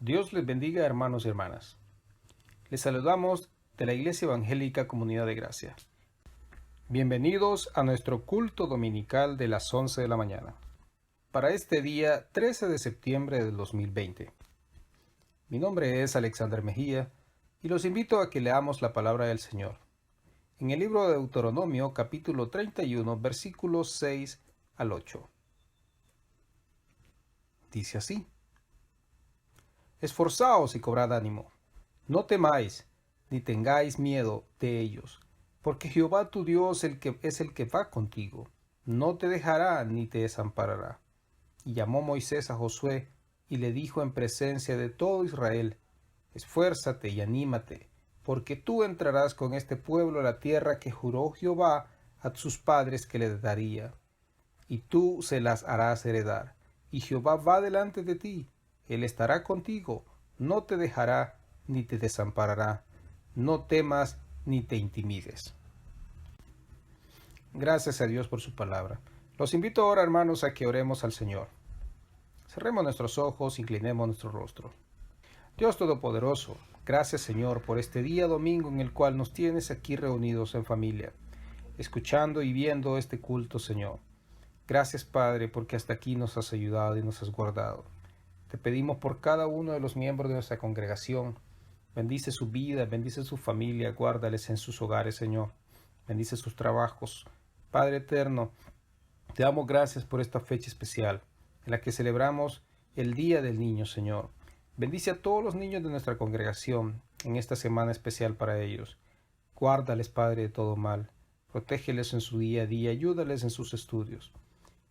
Dios les bendiga, hermanos y hermanas. Les saludamos de la Iglesia Evangélica Comunidad de Gracia. Bienvenidos a nuestro culto dominical de las 11 de la mañana, para este día 13 de septiembre del 2020. Mi nombre es Alexander Mejía y los invito a que leamos la palabra del Señor. En el libro de Deuteronomio, capítulo 31, versículos 6 al 8. Dice así: Esforzaos y cobrad ánimo, no temáis, ni tengáis miedo de ellos, porque Jehová tu Dios es el que va contigo, no te dejará ni te desamparará. Y llamó Moisés a Josué, y le dijo en presencia de todo Israel: Esfuérzate y anímate, porque tú entrarás con este pueblo a la tierra que juró Jehová a sus padres que les daría, y tú se las harás heredar. Y Jehová va delante de ti, Él estará contigo, no te dejará ni te desamparará. No temas ni te intimides. Gracias a Dios por su palabra. Los invito ahora, hermanos, a que oremos al Señor. Cerremos nuestros ojos, inclinemos nuestro rostro. Dios Todopoderoso, gracias, Señor, por este día domingo en el cual nos tienes aquí reunidos en familia, escuchando y viendo este culto, Señor. Gracias, Padre, porque hasta aquí nos has ayudado y nos has guardado. Te pedimos por cada uno de los miembros de nuestra congregación. Bendice su vida, bendice su familia, guárdales en sus hogares, Señor. Bendice sus trabajos. Padre eterno, te damos gracias por esta fecha especial, en la que celebramos el Día del Niño, Señor. Bendice a todos los niños de nuestra congregación en esta semana especial para ellos. Guárdales, Padre, de todo mal. Protégeles en su día a día, ayúdales en sus estudios.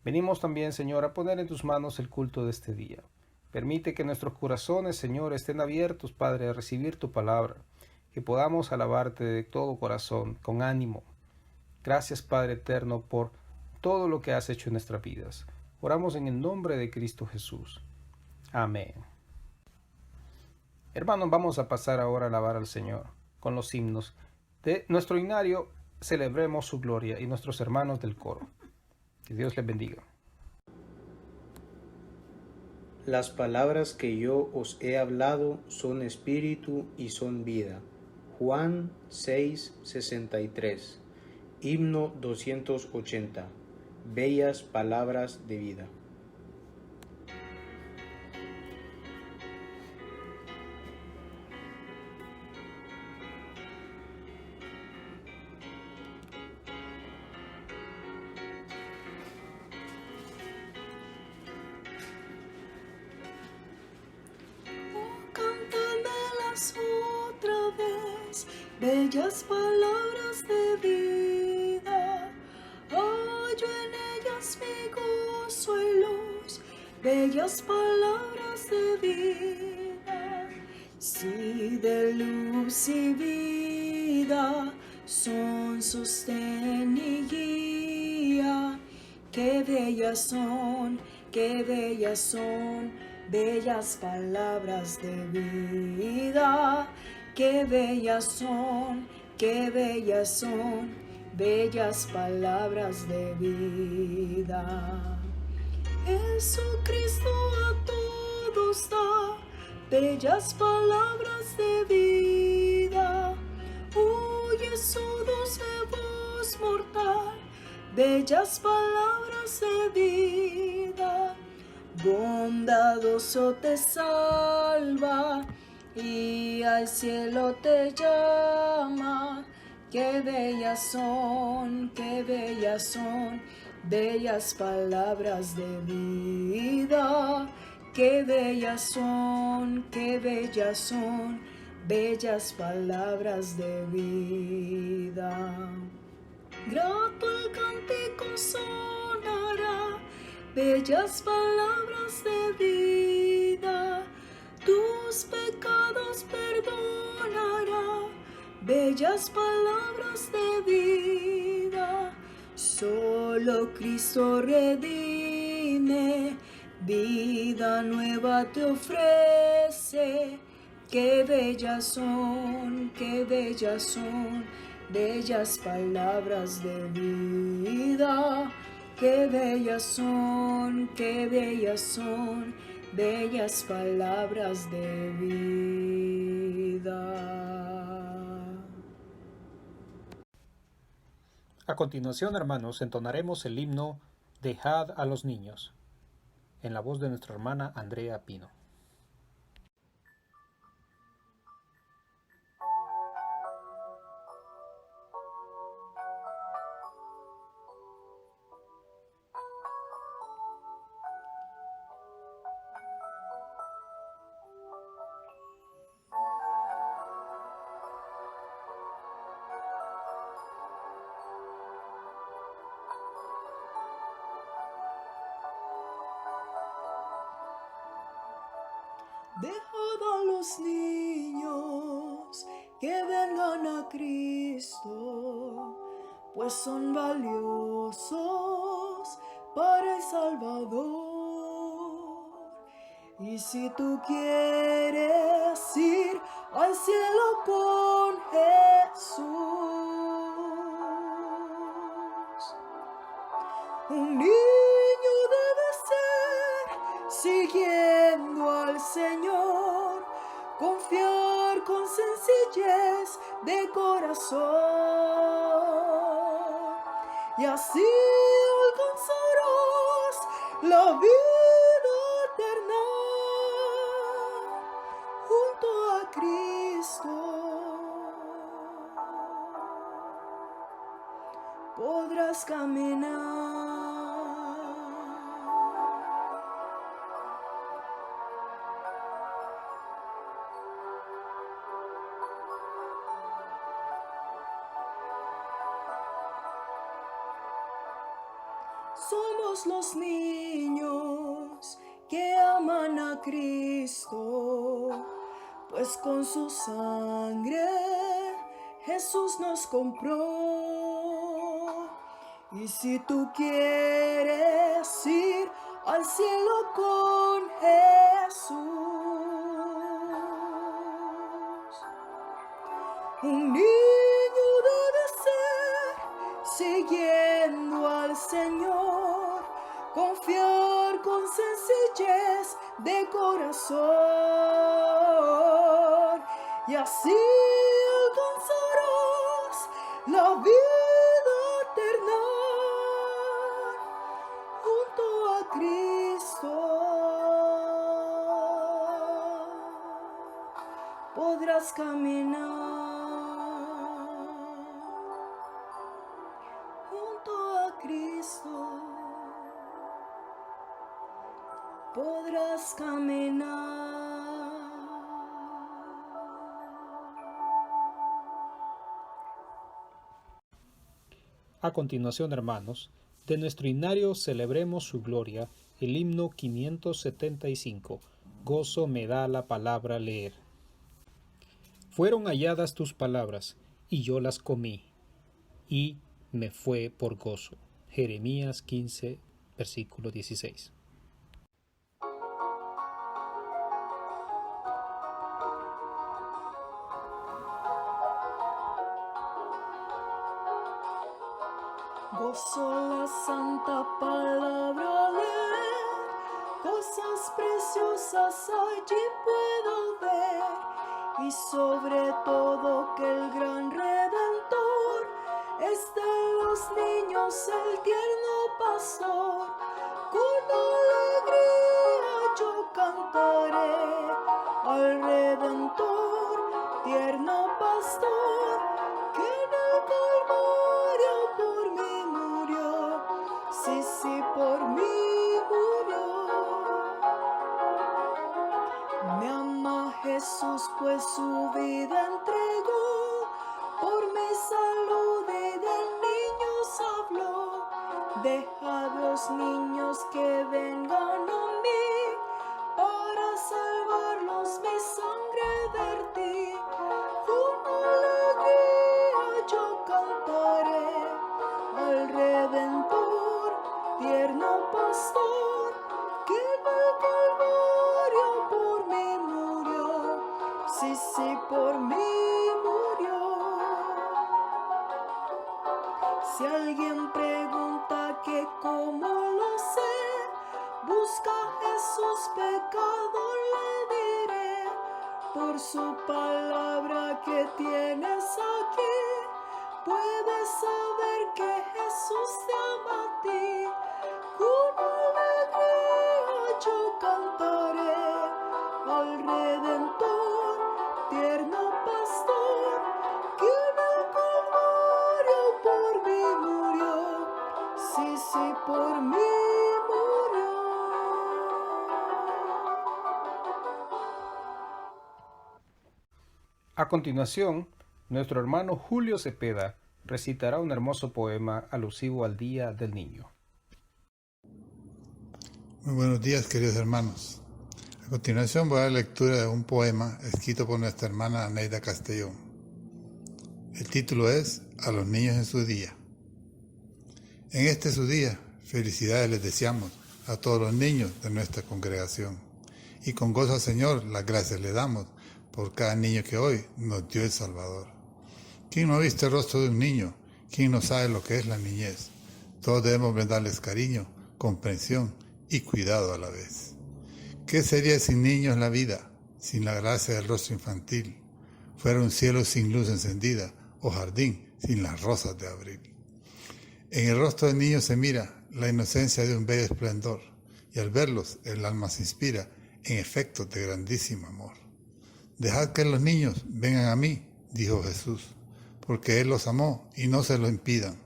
Venimos también, Señor, a poner en tus manos el culto de este día. Permite que nuestros corazones, Señor, estén abiertos, Padre, a recibir tu palabra, que podamos alabarte de todo corazón, con ánimo. Gracias, Padre eterno, por todo lo que has hecho en nuestras vidas. Oramos en el nombre de Cristo Jesús. Amén. Hermanos, vamos a pasar ahora a alabar al Señor con los himnos de nuestro himnario Celebremos su gloria y nuestros hermanos del coro. Que Dios les bendiga. Las palabras que yo os he hablado son espíritu y son vida. Juan 6:63. Himno 280. Bellas palabras de vida. Otra vez, bellas palabras de vida, hallo en ellas mi gozo y luz, bellas palabras de vida, sí, de luz y vida, son sostén y guía, qué bellas son, qué bellas son, bellas palabras de vida, qué bellas son, qué bellas son, bellas palabras de vida. Jesucristo a todos da bellas palabras de vida, huye su dulce voz mortal, bellas palabras de vida. Bondadoso te salva y al cielo te llama. Qué bellas son, qué bellas son, bellas palabras de vida. Qué bellas son, qué bellas son, bellas palabras de vida. Grato el cántico sonará, bellas palabras de vida, tus pecados perdonará, bellas palabras de vida. Solo Cristo redime, vida nueva te ofrece. Qué bellas son, qué bellas son, bellas palabras de vida. Qué bellas son, bellas palabras de vida. A continuación, hermanos, entonaremos el himno Dejad a los niños, en la voz de nuestra hermana Andrea Pino. Dejad a los niños que vengan a Cristo, pues son valiosos para el Salvador. Y si tú quieres ir al cielo con Jesús, un niño debe ser, siguiendo al Señor, confiar con sencillez de corazón, y así alcanzarás la vida eterna junto a Cristo. Podrás caminar. Somos los niños que aman a Cristo, pues con su sangre Jesús nos compró. Y si tú quieres ir al cielo con Jesús, un niño debe ser, siguiendo al Señor, confiar con sencillez de corazón, y así alcanzarás la vida eterna junto a Cristo. Podrás caminar junto a Cristo. Podrás caminar. A continuación, hermanos, de nuestro himnario celebremos su gloria, el himno 575, Gozo me da la palabra leer. Fueron halladas tus palabras, y yo las comí, y me fue por gozo. Jeremías 15, versículo 16. Gozo la santa palabra leer, cosas preciosas allí puedo ver, y sobre todo que el gran Redentor es de los niños el tierno pastor. Con alegría yo cantaré al Redentor, tierno pastor, que en el Calvario por mí murió, sí, por mí murió. Me ama Jesús, pues su vida entregó, por mi salud y de niños habló. Dejad los niños que vengan a mí, para salvarlos mi sangre vertí. Con alegría yo cantaré al Redentor, tierno pastor, que en el Calvario por mí murió, sí, por mí murió. Si alguien pregunta que cómo lo sé, busca Jesús pecado, le diré, por su palabra que tienes aquí, puedes saber que Jesús te ama a ti. Con alegría yo cantaré al Redentor, tierno pastor, quien el Calvario por mí murió. Sí, sí, por mí murió. A continuación, nuestro hermano Julio Cepeda recitará un hermoso poema alusivo al Día del Niño. Muy buenos días, queridos hermanos. A continuación voy a dar lectura de un poema escrito por nuestra hermana Aneida Castellón. El título es A los niños en su día. En este su día, felicidades les deseamos a todos los niños de nuestra congregación. Y con gozo al Señor las gracias le damos por cada niño que hoy nos dio el Salvador. ¿Quién no ha visto el rostro de un niño? ¿Quién no sabe lo que es la niñez? Todos debemos brindarles cariño, comprensión y cuidado a la vez. ¿Qué sería sin niños la vida, sin la gracia del rostro infantil? Fuera un cielo sin luz encendida o jardín sin las rosas de abril. En el rostro del niño se mira la inocencia de un bello esplendor, y al verlos el alma se inspira en efectos de grandísimo amor. Dejad que los niños vengan a mí, dijo Jesús, porque Él los amó y no se lo impidan.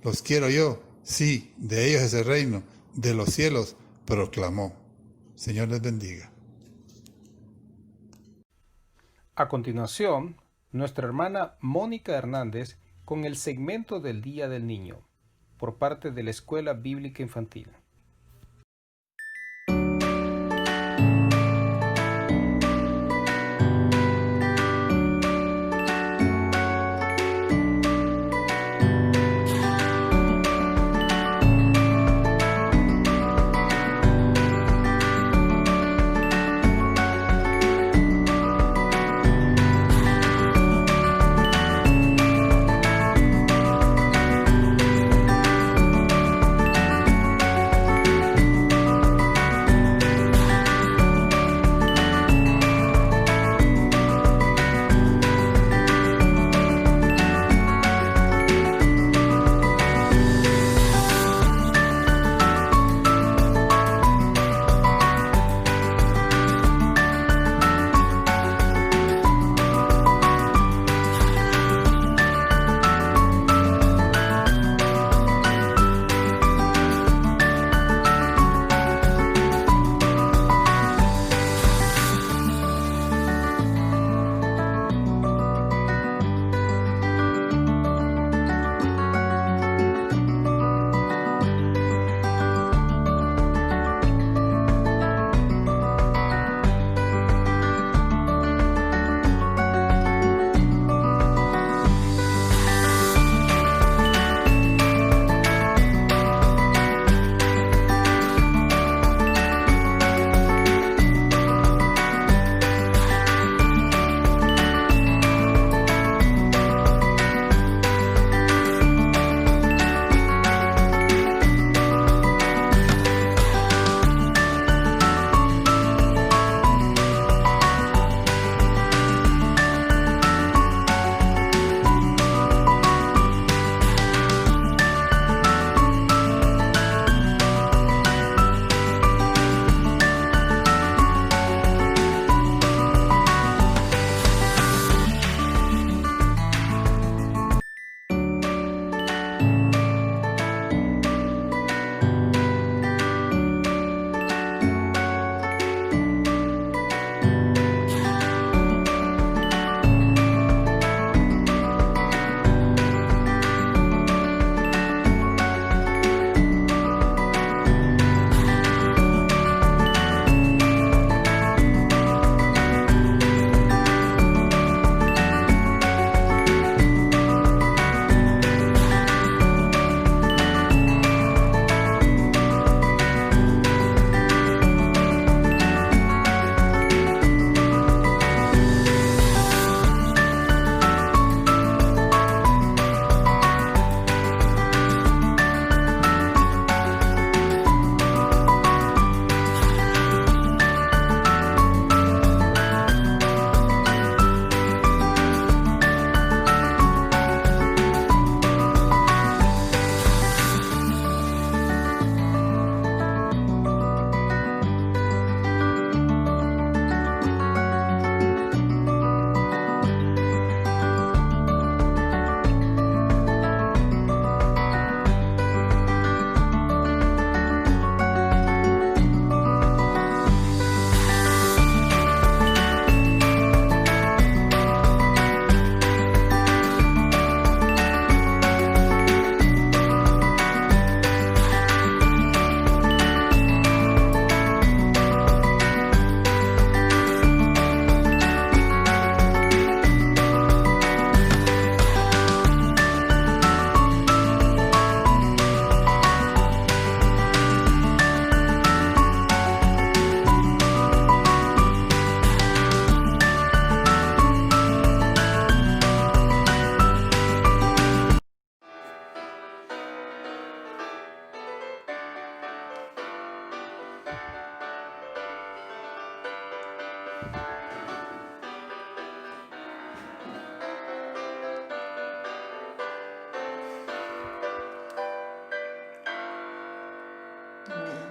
Los quiero yo, sí, de ellos es el reino, de los cielos proclamó. Señor les bendiga. A continuación, nuestra hermana Mónica Hernández con el segmento del Día del Niño, por parte de la Escuela Bíblica Infantil.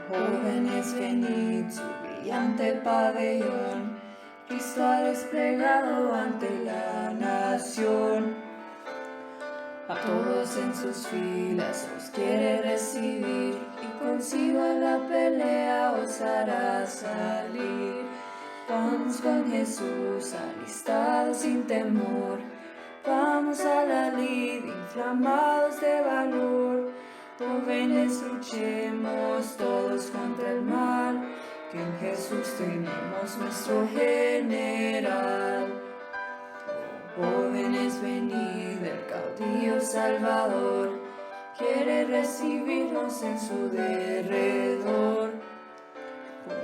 Jóvenes, venid, su brillante pabellón, Cristo ha desplegado ante la nación. A todos en sus filas os quiere recibir, y consigo en la pelea os hará salir. Vamos con Jesús, alistados sin temor, vamos a la lid, inflamados de valor. Jóvenes, luchemos todos contra el mal, que en Jesús tenemos nuestro general. Jóvenes, venid, el caudillo Salvador quiere recibirnos en su derredor. Con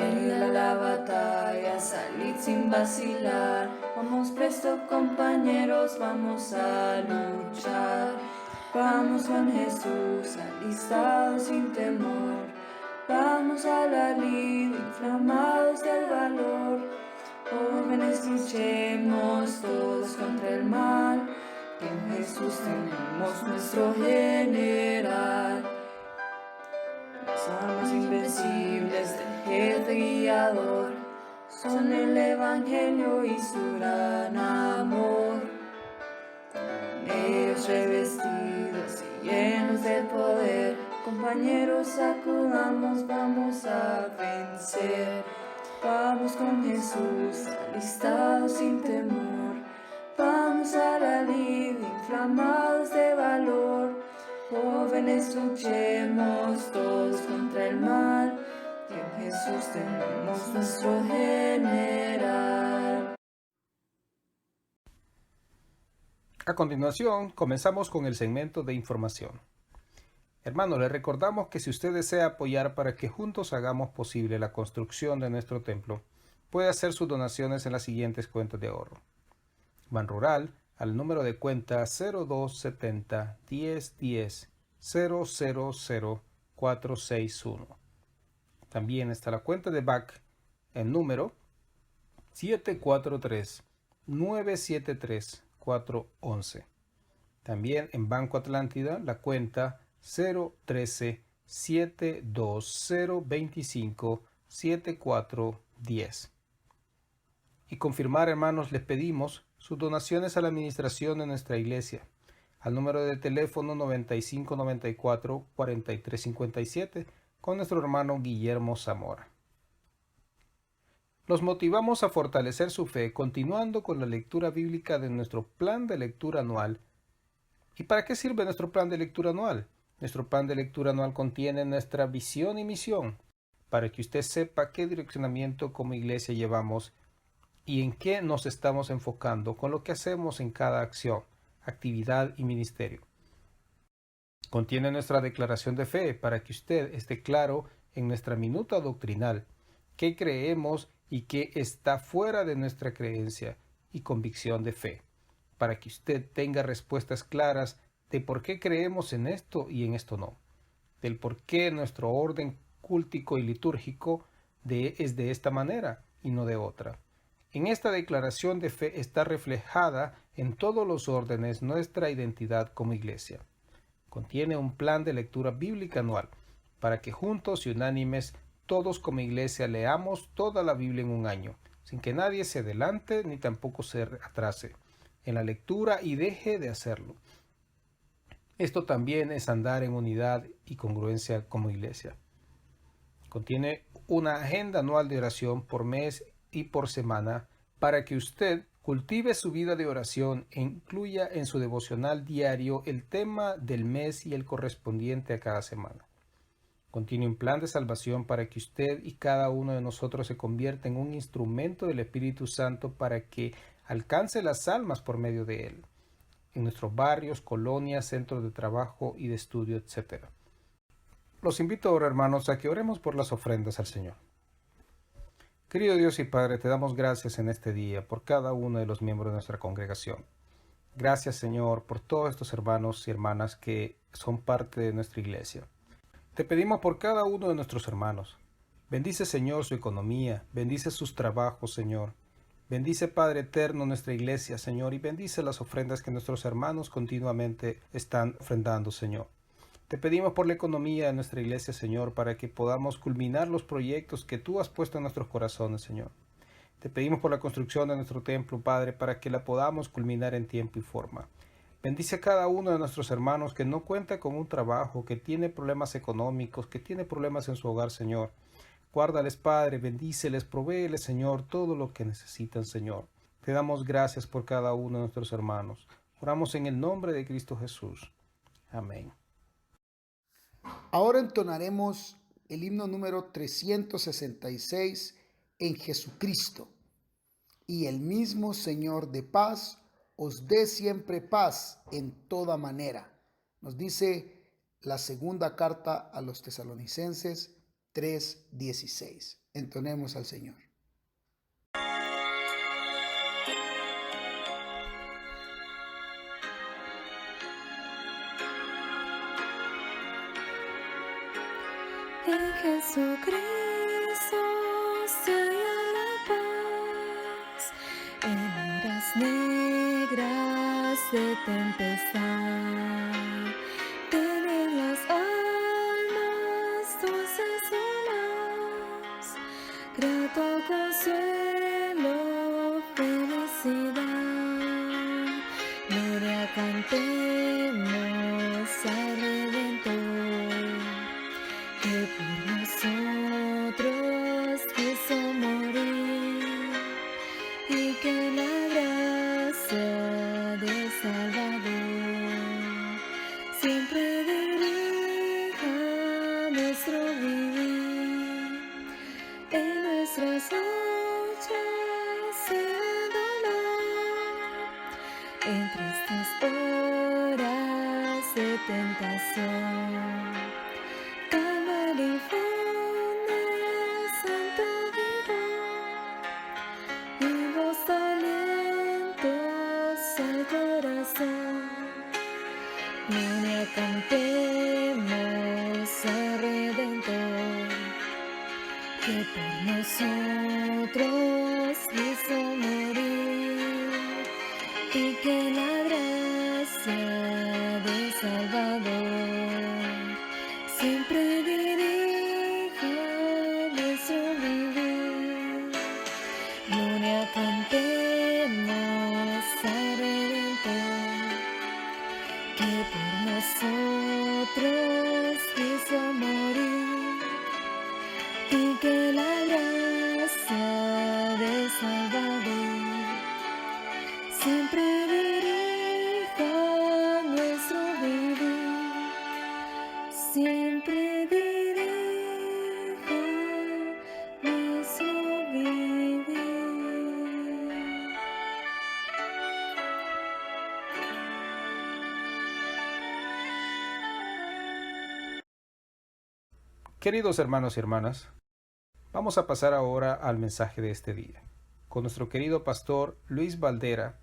él a la batalla, salid sin vacilar. Vamos presto, compañeros, vamos a luchar. Vamos con Jesús, alistados sin temor. Vamos a la lid, inflamados del valor. Jóvenes, luchemos todos contra el mal, que en Jesús tenemos nuestro general. Las armas invencibles del jefe guiador son el Evangelio y su gran amor. Con ellos revestidos y llenos de poder, compañeros, acudamos, vamos a vencer. Vamos con Jesús, alistados sin temor. Vamos a la lid, inflamados de valor. Jóvenes, luchemos todos contra el mal, que en Jesús tenemos nuestro general. A continuación, comenzamos con el segmento de información. Hermanos, les recordamos que si usted desea apoyar para que juntos hagamos posible la construcción de nuestro templo, puede hacer sus donaciones en las siguientes cuentas de ahorro. Ban Rural, al número de cuenta 0270 1010 000461. También está la cuenta de BAC, el número 743 973 411. También en Banco Atlántida, la cuenta 013 72025 7410. Y confirmar, hermanos, les pedimos sus donaciones a la administración de nuestra iglesia al número de teléfono 9594 4357 con nuestro hermano Guillermo Zamora. Los motivamos a fortalecer su fe continuando con la lectura bíblica de nuestro plan de lectura anual. ¿Y para qué sirve nuestro plan de lectura anual? Nuestro plan de lectura anual contiene nuestra visión y misión, para que usted sepa qué direccionamiento como iglesia llevamos y en qué nos estamos enfocando con lo que hacemos en cada acción, actividad y ministerio. Contiene nuestra declaración de fe, para que usted esté claro en nuestra minuta doctrinal, qué creemos y qué está fuera de nuestra creencia y convicción de fe, para que usted tenga respuestas claras de por qué creemos en esto y en esto no, del por qué nuestro orden cúltico y litúrgico es de esta manera y no de otra. En esta declaración de fe está reflejada en todos los órdenes nuestra identidad como iglesia. Contiene un plan de lectura bíblica anual, para que juntos y unánimes todos como iglesia leamos toda la Biblia en un año, sin que nadie se adelante ni tampoco se atrase en la lectura y deje de hacerlo. Esto también es andar en unidad y congruencia como iglesia. Contiene una agenda anual de oración por mes y por semana para que usted cultive su vida de oración e incluya en su devocional diario el tema del mes y el correspondiente a cada semana. Contiene un plan de salvación para que usted y cada uno de nosotros se convierta en un instrumento del Espíritu Santo para que alcance las almas por medio de él, en nuestros barrios, colonias, centros de trabajo y de estudio, etc. Los invito ahora, hermanos, a que oremos por las ofrendas al Señor. Querido Dios y Padre, te damos gracias en este día por cada uno de los miembros de nuestra congregación. Gracias, Señor, por todos estos hermanos y hermanas que son parte de nuestra iglesia. Te pedimos por cada uno de nuestros hermanos, Bendice, Señor, su economía, bendice sus trabajos, Señor. Bendice, Padre eterno, nuestra iglesia, Señor, y bendice las ofrendas que nuestros hermanos continuamente están ofrendando, Señor. Te pedimos por la economía de nuestra iglesia, Señor, para que podamos culminar los proyectos que tú has puesto en nuestros corazones, Señor. Te pedimos por la construcción de nuestro templo, Padre, para que la podamos culminar en tiempo y forma. Bendice a cada uno de nuestros hermanos que no cuenta con un trabajo, que tiene problemas económicos, que tiene problemas en su hogar, Señor. Guárdales, Padre, bendíceles, provéeles, Señor, todo lo que necesitan, Señor. Te damos gracias por cada uno de nuestros hermanos. Oramos en el nombre de Cristo Jesús. Amén. Ahora entonaremos el himno número 366 en Jesucristo. Y el mismo Señor de paz os dé siempre paz en toda manera. Nos dice la segunda carta a los Tesalonicenses 3:16. Entonemos al Señor. En Jesucristo se halla la paz, en horas negras de tempestad. Tienen las almas dulces olas, grato consuelo, felicidad. Gloria cantemos al Redentor, que por nosotros quiso morir, y que la gracia del Salvador siempre dirija nuestro vivir. En nuestras luchas y el dolor, en tristes horas de tentación, calma le infunde santo vigor, y vos alientos al corazón. Gloria cantemos al Redentor, que por nosotros quiso morir, y que la gracia del Salvador siempre dirija nuestro vivir. Gloria cantemos al Redentor, que por nosotros quiso morir, y que la gracia del Salvador siempre dirija nuestro vivir, siempre dirija nuestro vivir. Queridos hermanos y hermanas, vamos a pasar ahora al mensaje de este día, con nuestro querido pastor Luis Valdera,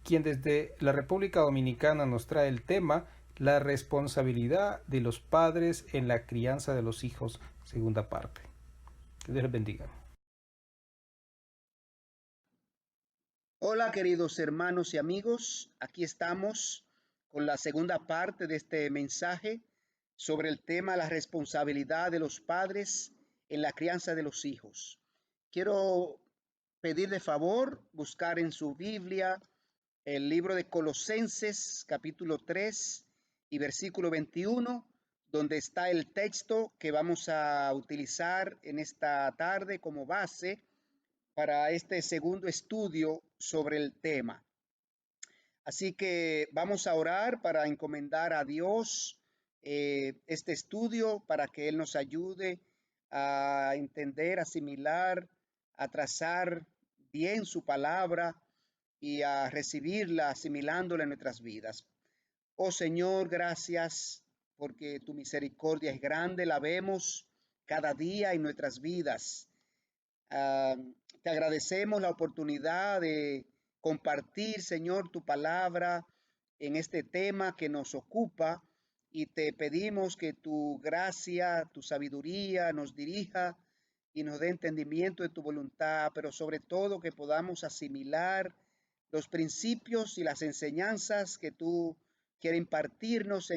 quien desde la República Dominicana nos trae el tema La responsabilidad de los padres en la crianza de los hijos, segunda parte. Que Dios les bendiga. Hola queridos hermanos y amigos, aquí estamos con la segunda parte de este mensaje sobre el tema la responsabilidad de los padres en la crianza de los hijos. Quiero pedir de favor buscar en su Biblia el libro de Colosenses capítulo 3 y versículo 21, donde está el texto que vamos a utilizar en esta tarde como base para este segundo estudio sobre el tema. Así que vamos a orar para encomendar a Dios este estudio, para que Él nos ayude a entender, asimilar, a trazar bien su palabra y a recibirla, asimilándola en nuestras vidas. Oh Señor, gracias porque tu misericordia es grande, la vemos cada día en nuestras vidas. Te agradecemos la oportunidad de compartir, Señor, tu palabra en este tema que nos ocupa, y te pedimos que tu gracia, tu sabiduría nos dirija y nos dé entendimiento de tu voluntad, pero sobre todo que podamos asimilar los principios y las enseñanzas que tú quieres impartirnos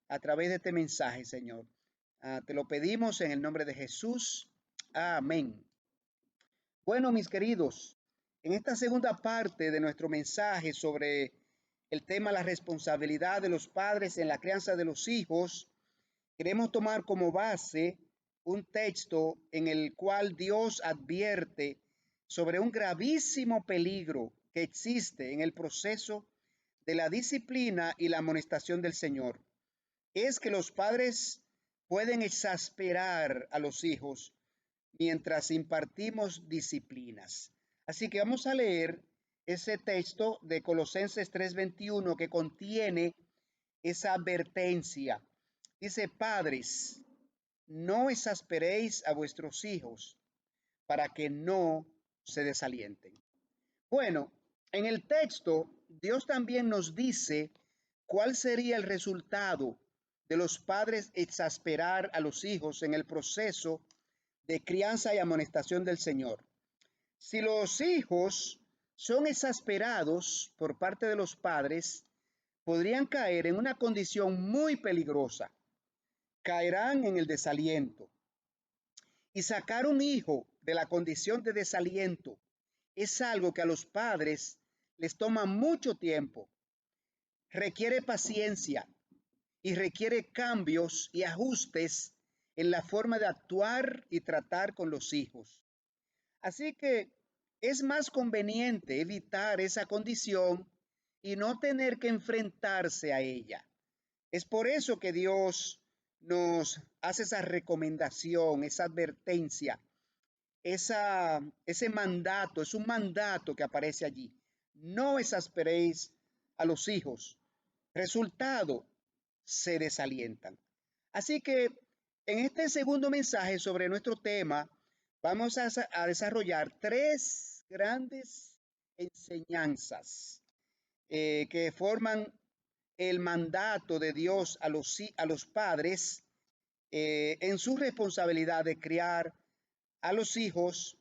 a través de este mensaje, Señor. Te lo pedimos en el nombre de Jesús. Amén. Bueno, mis queridos, en esta segunda parte de nuestro mensaje sobre el tema la responsabilidad de los padres en la crianza de los hijos, queremos tomar como base un texto en el cual Dios advierte sobre un gravísimo peligro que existe en el proceso de la disciplina y la amonestación del Señor. Es que los padres pueden exasperar a los hijos mientras impartimos disciplinas. Así que vamos a leer ese texto de Colosenses 3:21 que contiene esa advertencia. Dice: padres, no exasperéis a vuestros hijos para que no se desalienten. Bueno, en el texto, Dios también nos dice cuál sería el resultado de los padres exasperar a los hijos en el proceso de crianza y amonestación del Señor. Si los hijos son exasperados por parte de los padres, podrían caer en una condición muy peligrosa. Caerán en el desaliento. Y sacar un hijo de la condición de desaliento es algo que a los padres les toma mucho tiempo, requiere paciencia y requiere cambios y ajustes en la forma de actuar y tratar con los hijos. Así que es más conveniente evitar esa condición y no tener que enfrentarse a ella. Es por eso que Dios nos hace esa recomendación, esa advertencia, ese mandato, es un mandato que aparece allí. No exasperéis a los hijos. Resultado, se desalientan. Así que en este segundo mensaje sobre nuestro tema, vamos a desarrollar tres grandes enseñanzas que forman el mandato de Dios a los padres en su responsabilidad de criar a los hijos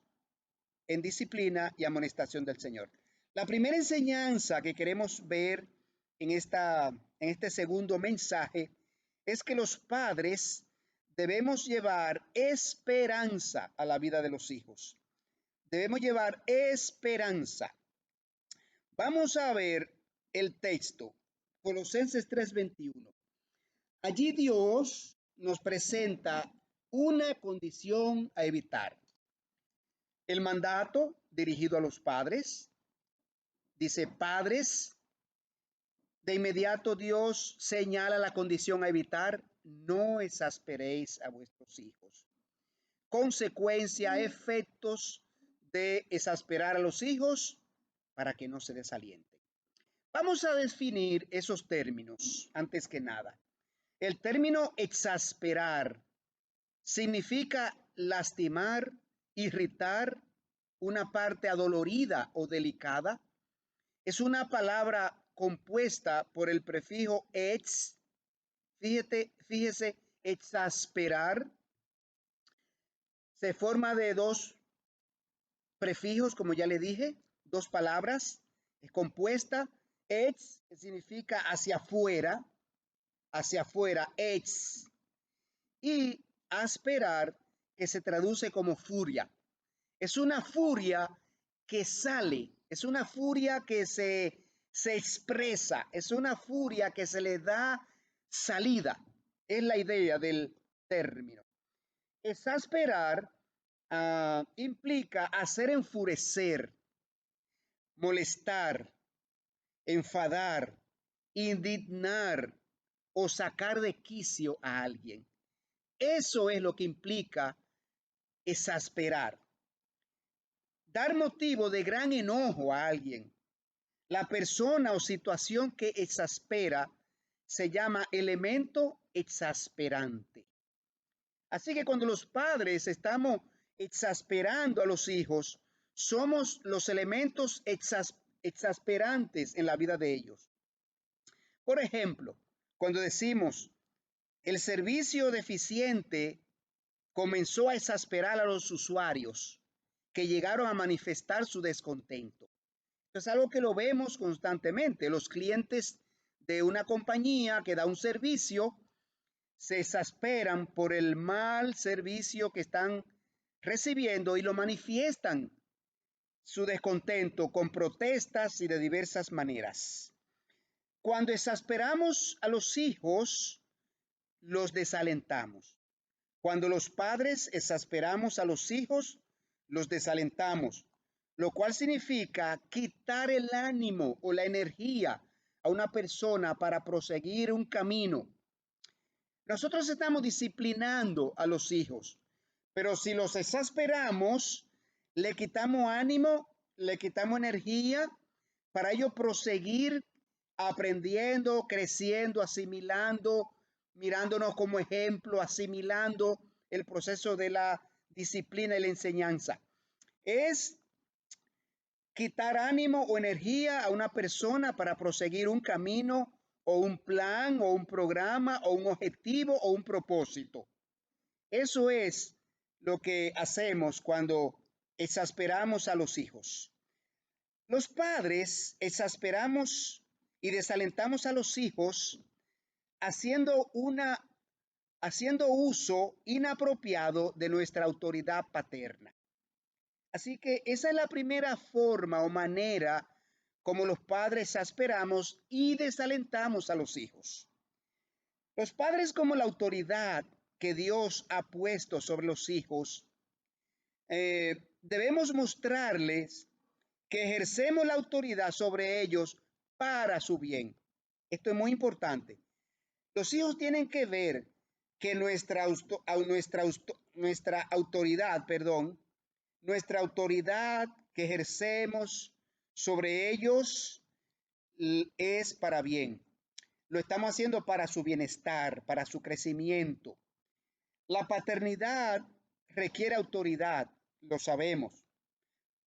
en disciplina y amonestación del Señor. La primera enseñanza que queremos ver en este segundo mensaje es que los padres debemos llevar esperanza a la vida de los hijos. Debemos llevar esperanza. Vamos a ver el texto, Colosenses 3:21. Allí Dios nos presenta una condición a evitar. El mandato dirigido a los padres, dice: padres, de inmediato Dios señala la condición a evitar: no exasperéis a vuestros hijos. Consecuencia, efectos de exasperar a los hijos para que no se desalienten. Vamos a definir esos términos antes que nada. El término exasperar significa lastimar, irritar una parte adolorida o delicada. Es una palabra compuesta por el prefijo ex. Fíjese, exasperar se forma de dos prefijos, como ya le dije, dos palabras, es compuesta. Ex, que significa hacia afuera, ex. Y asperar, que se traduce como furia. Es una furia que sale, es una furia que se expresa, es una furia que se le da salida. Es la idea del término. Exasperar implica hacer enfurecer, molestar, enfadar, indignar o sacar de quicio a alguien. Eso es lo que implica exasperar. Dar motivo de gran enojo a alguien. La persona o situación que exaspera se llama elemento exasperante. Así que cuando los padres estamos exasperando a los hijos, somos los elementos exasperantes en la vida de ellos. Por ejemplo, cuando decimos: el servicio deficiente comenzó a exasperar a los usuarios que llegaron a manifestar su descontento. Esto es algo que lo vemos constantemente. Los clientes de una compañía que da un servicio se exasperan por el mal servicio que están recibiendo y lo manifiestan su descontento con protestas y de diversas maneras. Cuando exasperamos a los hijos, los desalentamos. Cuando los padres exasperamos a los hijos, los desalentamos, lo cual significa quitar el ánimo o la energía a una persona para proseguir un camino. Nosotros estamos disciplinando a los hijos, pero si los exasperamos, le quitamos ánimo, le quitamos energía para ellos proseguir aprendiendo, creciendo, asimilando, mirándonos como ejemplo, asimilando el proceso de la disciplina y la enseñanza. Es quitar ánimo o energía a una persona para proseguir un camino o un plan o un programa o un objetivo o un propósito. Eso es lo que hacemos cuando exasperamos a los hijos. Los padres exasperamos y desalentamos a los hijos haciendo uso inapropiado de nuestra autoridad paterna. Así que esa es la primera forma o manera como los padres exasperamos y desalentamos a los hijos. Los padres, como la autoridad que Dios ha puesto sobre los hijos, debemos mostrarles que ejercemos la autoridad sobre ellos para su bien. Esto es muy importante. Los hijos tienen que ver que nuestra autoridad que ejercemos sobre ellos es para bien. Lo estamos haciendo para su bienestar, para su crecimiento. La paternidad requiere autoridad, lo sabemos,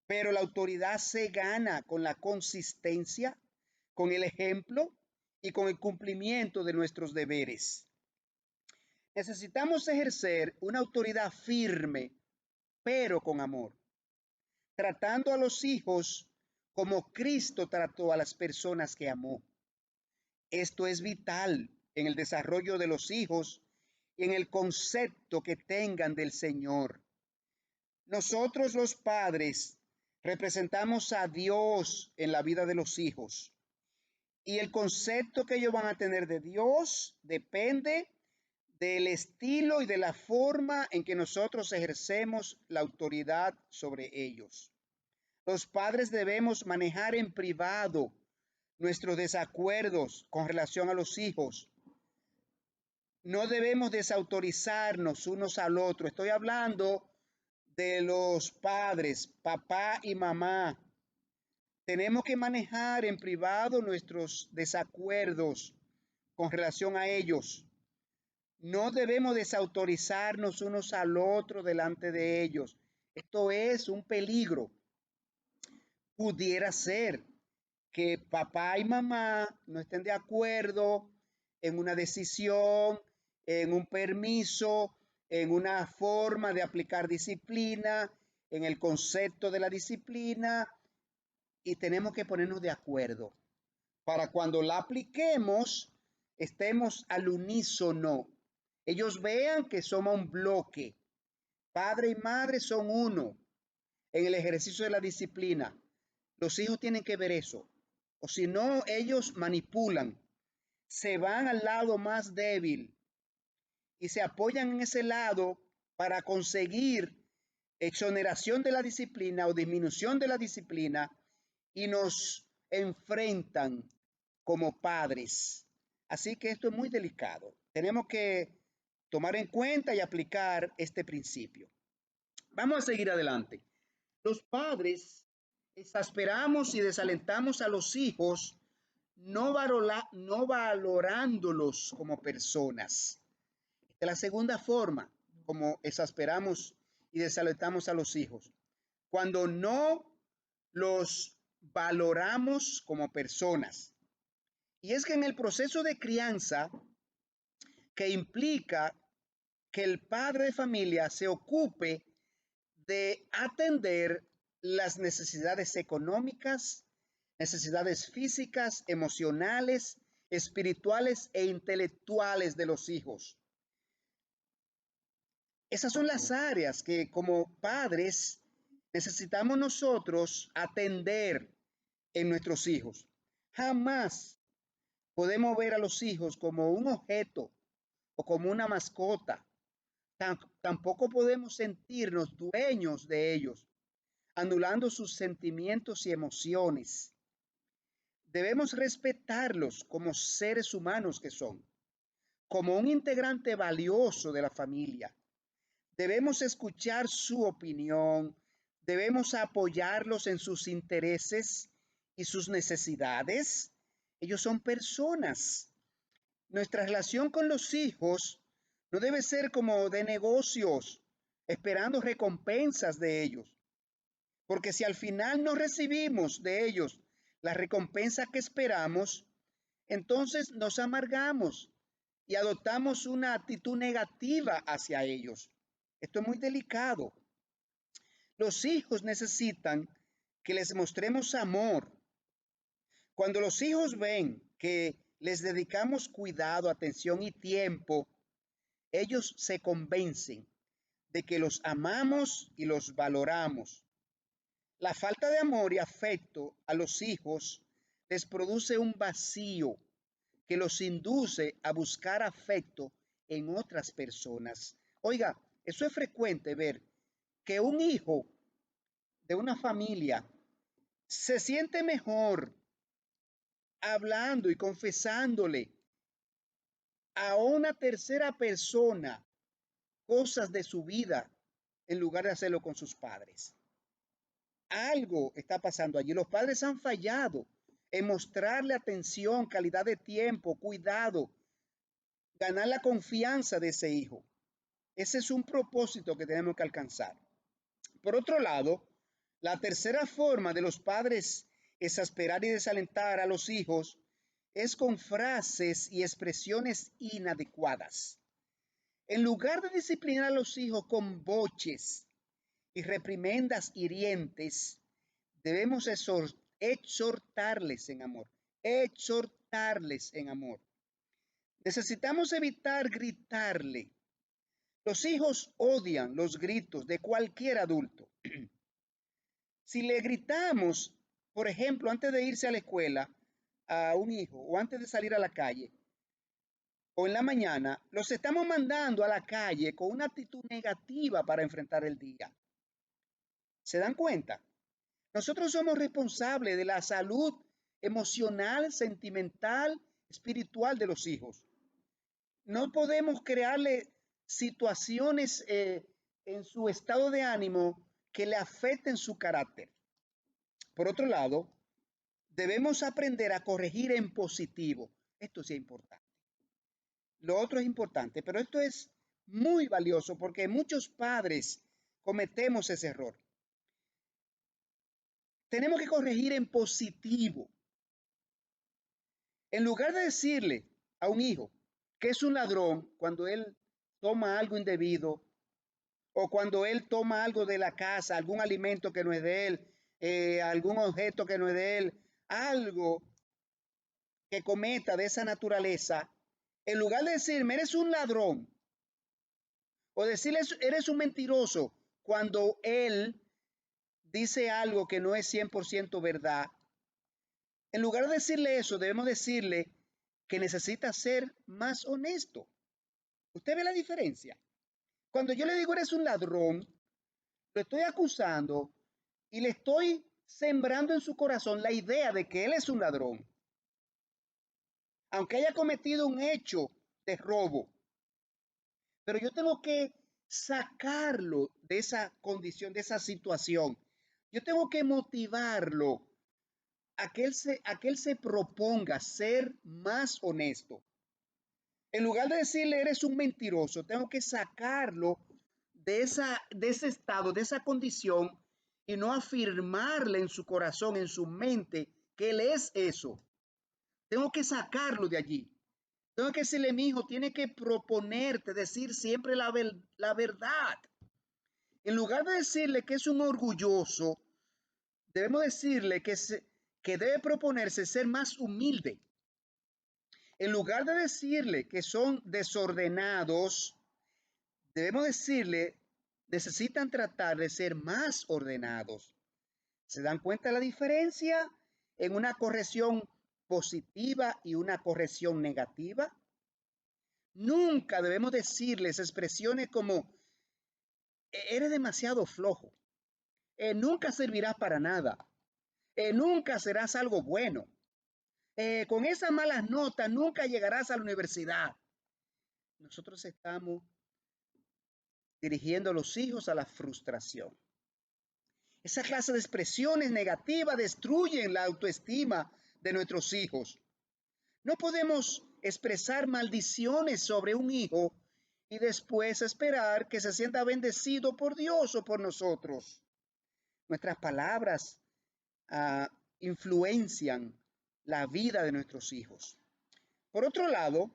pero la autoridad se gana con la consistencia, con el ejemplo y con el cumplimiento de nuestros deberes. Necesitamos ejercer una autoridad firme, pero con amor, tratando a los hijos como Cristo trató a las personas que amó. Esto es vital en el desarrollo de los hijos y en el concepto que tengan del Señor. Nosotros los padres representamos a Dios en la vida de los hijos y el concepto que ellos van a tener de Dios depende del estilo y de la forma en que nosotros ejercemos la autoridad sobre ellos. Los padres debemos manejar en privado nuestros desacuerdos con relación a los hijos. No debemos desautorizarnos unos al otro. Estoy hablando de los padres, papá y mamá. Tenemos que manejar en privado nuestros desacuerdos con relación a ellos. No debemos desautorizarnos unos al otro delante de ellos. Esto es un peligro. Pudiera ser que papá y mamá no estén de acuerdo en una decisión, en un permiso, en una forma de aplicar disciplina, en el concepto de la disciplina, y tenemos que ponernos de acuerdo para cuando la apliquemos estemos al unísono. Ellos vean que somos un bloque. Padre y madre son uno en el ejercicio de la disciplina. Los hijos tienen que ver eso. O si no, ellos manipulan. Se van al lado más débil y se apoyan en ese lado para conseguir exoneración de la disciplina o disminución de la disciplina y nos enfrentan como padres. Así que esto es muy delicado. Tenemos que tomar en cuenta y aplicar este principio. Vamos a seguir adelante. Los padres exasperamos y desalentamos a los hijos no valorándolos como personas. Esta es la segunda forma como exasperamos y desalentamos a los hijos. Cuando no los valoramos como personas. Y es que en el proceso de crianza que implica que el padre de familia se ocupe de atender las necesidades económicas, necesidades físicas, emocionales, espirituales e intelectuales de los hijos. Esas son las áreas que como padres necesitamos nosotros atender en nuestros hijos. Jamás podemos ver a los hijos como un objeto o como una mascota. Tampoco podemos sentirnos dueños de ellos, anulando sus sentimientos y emociones. Debemos respetarlos como seres humanos que son, como un integrante valioso de la familia. Debemos escuchar su opinión, debemos apoyarlos en sus intereses y sus necesidades. Ellos son personas. Nuestra relación con los hijos no debe ser como de negocios, esperando recompensas de ellos. Porque si al final no recibimos de ellos la recompensa que esperamos, entonces nos amargamos y adoptamos una actitud negativa hacia ellos. Esto es muy delicado. Los hijos necesitan que les mostremos amor. Cuando los hijos ven que les dedicamos cuidado, atención y tiempo, ellos se convencen de que los amamos y los valoramos. La falta de amor y afecto a los hijos les produce un vacío que los induce a buscar afecto en otras personas. Oiga, eso es frecuente ver que un hijo de una familia se siente mejor hablando y confesándole a una tercera persona cosas de su vida en lugar de hacerlo con sus padres. Algo está pasando allí. Los padres han fallado en mostrarle atención, calidad de tiempo, cuidado, ganar la confianza de ese hijo. Ese es un propósito que tenemos que alcanzar. Por otro lado, la tercera forma de los padres exasperar y desalentar a los hijos es con frases y expresiones inadecuadas. En lugar de disciplinar a los hijos con boches y reprimendas hirientes, debemos exhortarles en amor. Exhortarles en amor. Necesitamos evitar gritarle. Los hijos odian los gritos de cualquier adulto. Si le gritamos, por ejemplo, antes de irse a la escuela a un hijo o antes de salir a la calle o en la mañana, los estamos mandando a la calle con una actitud negativa para enfrentar el día. ¿Se dan cuenta? Nosotros somos responsables de la salud emocional, sentimental, espiritual de los hijos. No podemos crearle situaciones en su estado de ánimo que le afecten su carácter. Por otro lado, debemos aprender a corregir en positivo. Esto sí es importante. Lo otro es importante, pero esto es muy valioso porque muchos padres cometemos ese error. Tenemos que corregir en positivo. En lugar de decirle a un hijo que es un ladrón cuando él toma algo indebido o cuando él toma algo de la casa, algún alimento que no es de él, algún objeto que no es de él, algo que cometa de esa naturaleza, en lugar de decirme eres un ladrón o decirle eres un mentiroso cuando él dice algo que no es 100% verdad, en lugar de decirle eso, debemos decirle que necesita ser más honesto. ¿Usted ve la diferencia? Cuando yo le digo eres un ladrón, lo estoy acusando y le estoy sembrando en su corazón la idea de que él es un ladrón. Aunque haya cometido un hecho de robo. Pero yo tengo que sacarlo de esa condición, de esa situación. Yo tengo que motivarlo a que él se proponga ser más honesto. En lugar de decirle eres un mentiroso, tengo que sacarlo de ese estado, de esa condición y no afirmarle en su corazón, en su mente, que él es eso. Tengo que sacarlo de allí. Tengo que decirle, mi hijo, tiene que proponerte decir siempre la verdad. En lugar de decirle que es un orgulloso, debemos decirle que debe proponerse ser más humilde. En lugar de decirle que son desordenados, debemos decirle, necesitan tratar de ser más ordenados. ¿Se dan cuenta de la diferencia en una corrección positiva y una corrección negativa? Nunca debemos decirles expresiones como, eres demasiado flojo, nunca servirás para nada, nunca serás algo bueno, con esas malas notas nunca llegarás a la universidad. Nosotros estamos dirigiendo a los hijos a la frustración. Esa clase de expresiones negativas destruyen la autoestima de nuestros hijos. No podemos expresar maldiciones sobre un hijo y después esperar que se sienta bendecido por Dios o por nosotros. Nuestras palabras influencian la vida de nuestros hijos. Por otro lado,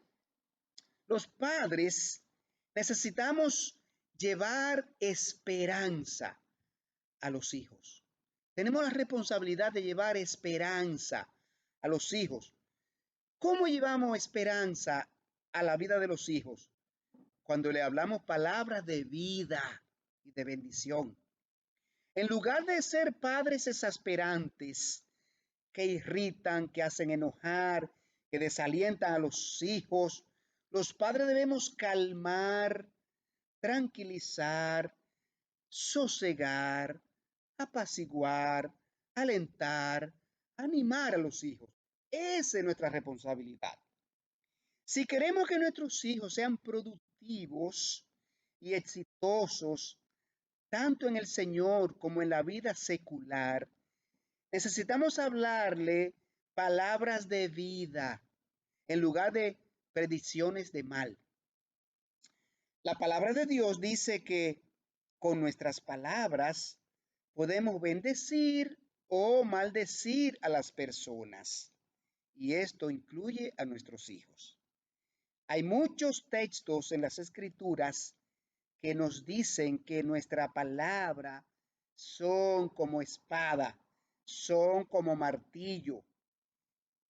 los padres necesitamos llevar esperanza a los hijos. Tenemos la responsabilidad de llevar esperanza a los hijos. ¿Cómo llevamos esperanza a la vida de los hijos? Cuando le hablamos palabras de vida y de bendición. En lugar de ser padres exasperantes que irritan, que hacen enojar, que desalientan a los hijos, los padres debemos calmar, tranquilizar, sosegar, apaciguar, alentar, animar a los hijos. Esa es nuestra responsabilidad. Si queremos que nuestros hijos sean productivos y exitosos, tanto en el Señor como en la vida secular, necesitamos hablarle palabras de vida en lugar de predicciones de mal. La palabra de Dios dice que con nuestras palabras podemos bendecir o maldecir a las personas. Y esto incluye a nuestros hijos. Hay muchos textos en las Escrituras que nos dicen que nuestra palabra son como espada, son como martillo.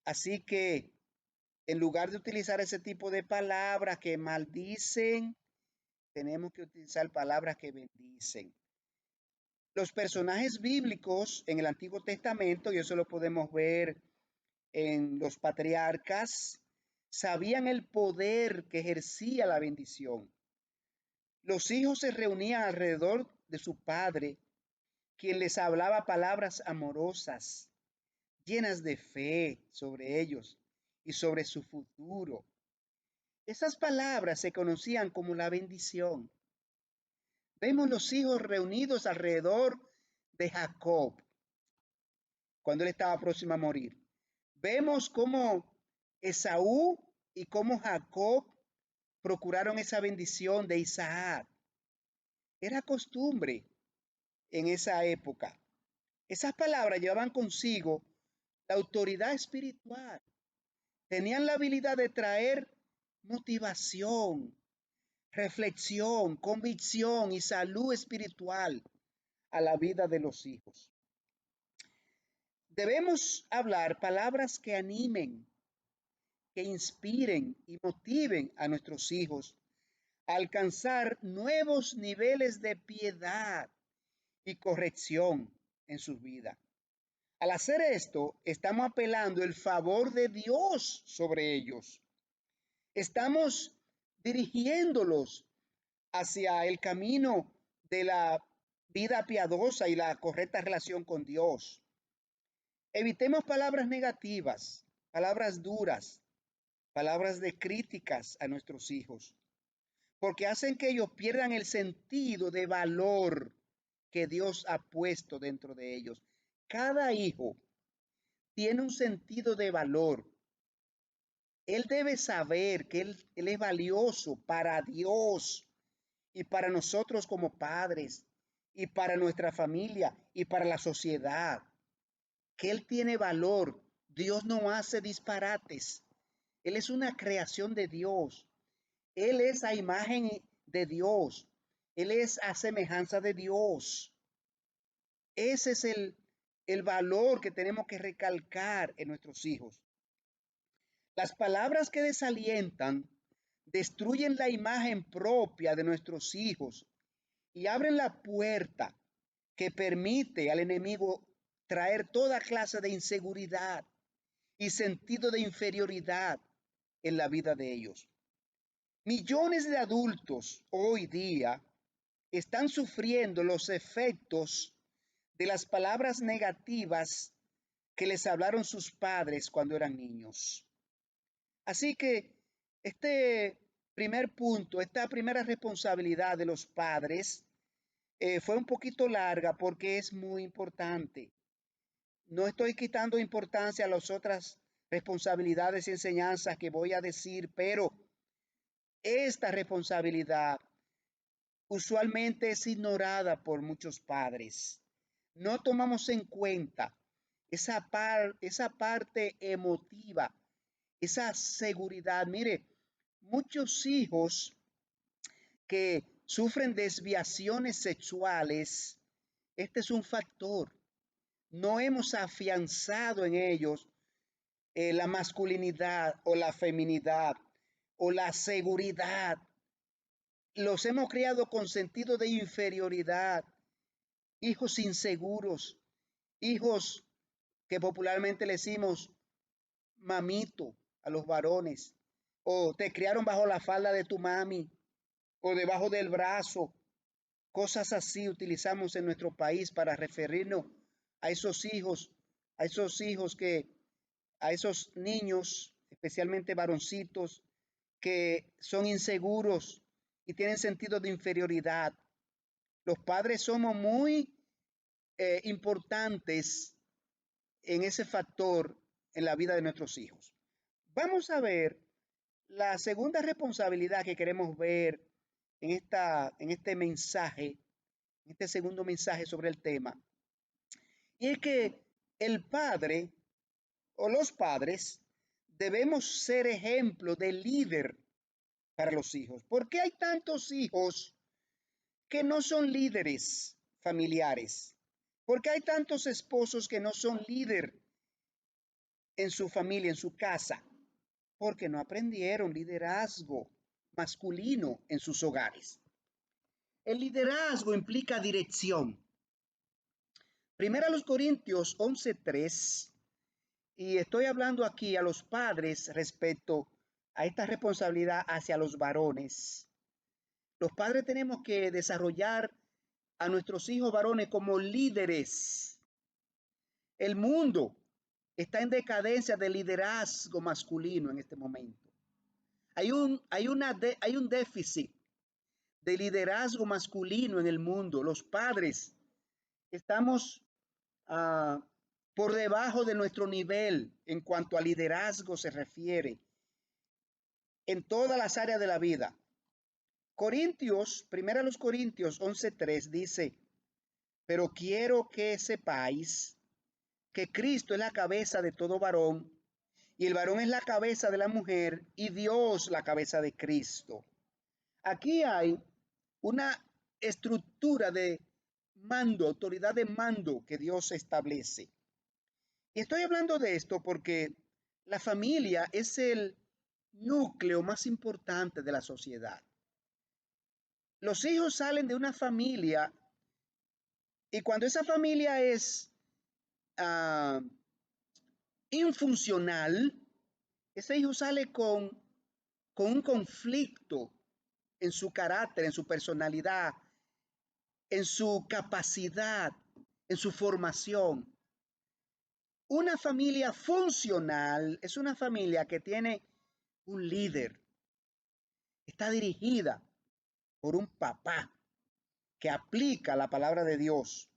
Así que en lugar de utilizar ese tipo de palabras que maldicen, tenemos que utilizar palabras que bendicen. Los personajes bíblicos en el Antiguo Testamento, y eso lo podemos ver en los patriarcas, sabían el poder que ejercía la bendición. Los hijos se reunían alrededor de su padre, quien les hablaba palabras amorosas, llenas de fe sobre ellos y sobre su futuro. Esas palabras se conocían como la bendición. Vemos los hijos reunidos alrededor de Jacob cuando él estaba próximo a morir. Vemos cómo Esaú y cómo Jacob procuraron esa bendición de Isaac. Era costumbre en esa época. Esas palabras llevaban consigo la autoridad espiritual. Tenían la habilidad de traer motivación, reflexión, convicción y salud espiritual a la vida de los hijos. Debemos hablar palabras que animen, que inspiren y motiven a nuestros hijos a alcanzar nuevos niveles de piedad y corrección en su vida. Al hacer esto, estamos apelando el favor de Dios sobre ellos. Estamos dirigiéndolos hacia el camino de la vida piadosa y la correcta relación con Dios. Evitemos palabras negativas, palabras duras, palabras de críticas a nuestros hijos, porque hacen que ellos pierdan el sentido de valor que Dios ha puesto dentro de ellos. Cada hijo tiene un sentido de valor. Él debe saber que él es valioso para Dios y para nosotros como padres y para nuestra familia y para la sociedad. Que él tiene valor. Dios no hace disparates. Él es una creación de Dios. Él es a imagen de Dios. Él es a semejanza de Dios. Ese es el valor que tenemos que recalcar en nuestros hijos. Las palabras que desalientan destruyen la imagen propia de nuestros hijos y abren la puerta que permite al enemigo traer toda clase de inseguridad y sentido de inferioridad en la vida de ellos. Millones de adultos hoy día están sufriendo los efectos de las palabras negativas que les hablaron sus padres cuando eran niños. Así que este primer punto, esta primera responsabilidad de los padres fue un poquito larga porque es muy importante. No estoy quitando importancia a las otras responsabilidades y enseñanzas que voy a decir, pero esta responsabilidad usualmente es ignorada por muchos padres. No tomamos en cuenta esa parte emotiva, esa seguridad. Mire, muchos hijos que sufren desviaciones sexuales, este es un factor. No hemos afianzado en ellos la masculinidad o la feminidad o la seguridad. Los hemos criado con sentido de inferioridad, hijos inseguros, hijos que popularmente le decimos mamito a los varones, o te criaron bajo la falda de tu mami, o debajo del brazo. Cosas así utilizamos en nuestro país para referirnos a esos hijos, a esos niños, especialmente varoncitos, que son inseguros y tienen sentido de inferioridad. Los padres somos muy importantes en ese factor en la vida de nuestros hijos. Vamos a ver la segunda responsabilidad que queremos ver en este mensaje, en este segundo mensaje sobre el tema, y es que el padre o los padres debemos ser ejemplo de líder para los hijos. ¿Por qué hay tantos hijos que no son líderes familiares? ¿Por qué hay tantos esposos que no son líder en su familia, en su casa? Porque no aprendieron liderazgo masculino en sus hogares. El liderazgo implica dirección. Primera a los Corintios 11:3, y estoy hablando aquí a los padres respecto a esta responsabilidad hacia los varones. Los padres tenemos que desarrollar a nuestros hijos varones como líderes. El mundo está en decadencia de liderazgo masculino en este momento. Hay un déficit de liderazgo masculino en el mundo. Los padres estamos por debajo de nuestro nivel en cuanto a liderazgo se refiere en todas las áreas de la vida. Primera los Corintios 11:3 dice, pero quiero que sepáis que Cristo es la cabeza de todo varón, y el varón es la cabeza de la mujer, y Dios la cabeza de Cristo. Aquí hay una estructura de mando, autoridad de mando que Dios establece. Y estoy hablando de esto porque la familia es el núcleo más importante de la sociedad. Los hijos salen de una familia y cuando esa familia es infuncional, ese hijo sale con un conflicto en su carácter, en su personalidad, en su capacidad, en su formación. Una familia funcional es una familia que tiene un líder, está dirigida por un papá que aplica la palabra de Dios.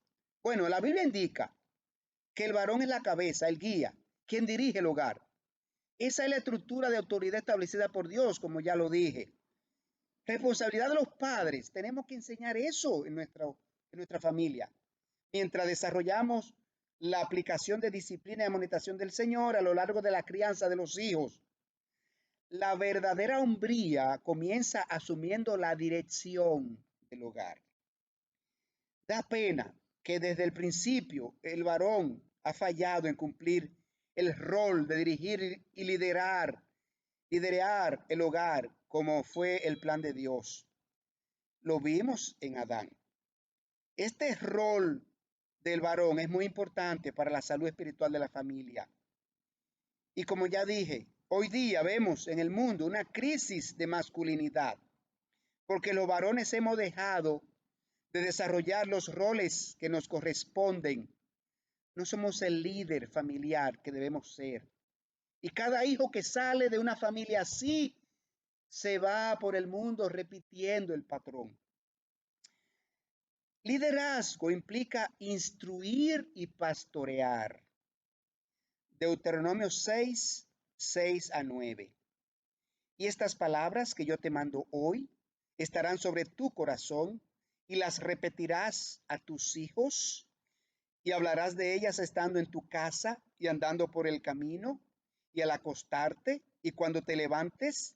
Bueno, la Biblia indica que el varón es la cabeza, el guía, quien dirige el hogar. Esa es la estructura de autoridad establecida por Dios, como ya lo dije. Responsabilidad de los padres. Tenemos que enseñar eso en nuestra familia. Mientras desarrollamos la aplicación de disciplina y amonestación del Señor a lo largo de la crianza de los hijos. La verdadera hombría comienza asumiendo la dirección del hogar. Da pena que desde el principio el varón ha fallado en cumplir el rol de dirigir y liderar el hogar como fue el plan de Dios. Lo vimos en Adán. Este rol del varón es muy importante para la salud espiritual de la familia. Y como ya dije, hoy día vemos en el mundo una crisis de masculinidad, porque los varones hemos dejado de desarrollar los roles que nos corresponden. No somos el líder familiar que debemos ser. Y cada hijo que sale de una familia así se va por el mundo repitiendo el patrón. Liderazgo implica instruir y pastorear. Deuteronomio 6, 6 a 9. Y estas palabras que yo te mando hoy estarán sobre tu corazón y las repetirás a tus hijos y hablarás de ellas estando en tu casa y andando por el camino y al acostarte y cuando te levantes,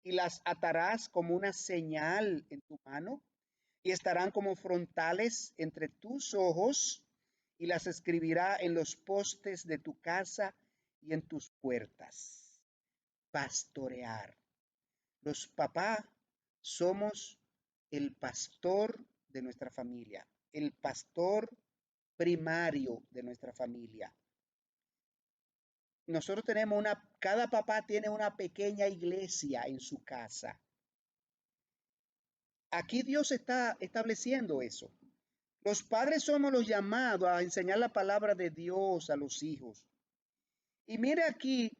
y las atarás como una señal en tu mano y estarán como frontales entre tus ojos y las escribirá en los postes de tu casa y en tus puertas. Pastorear. Los papás somos el pastor de nuestra familia, el pastor primario de nuestra familia. Nosotros tenemos cada papá tiene una pequeña iglesia en su casa. Aquí Dios está estableciendo eso. Los padres somos los llamados a enseñar la palabra de Dios a los hijos. Y mire aquí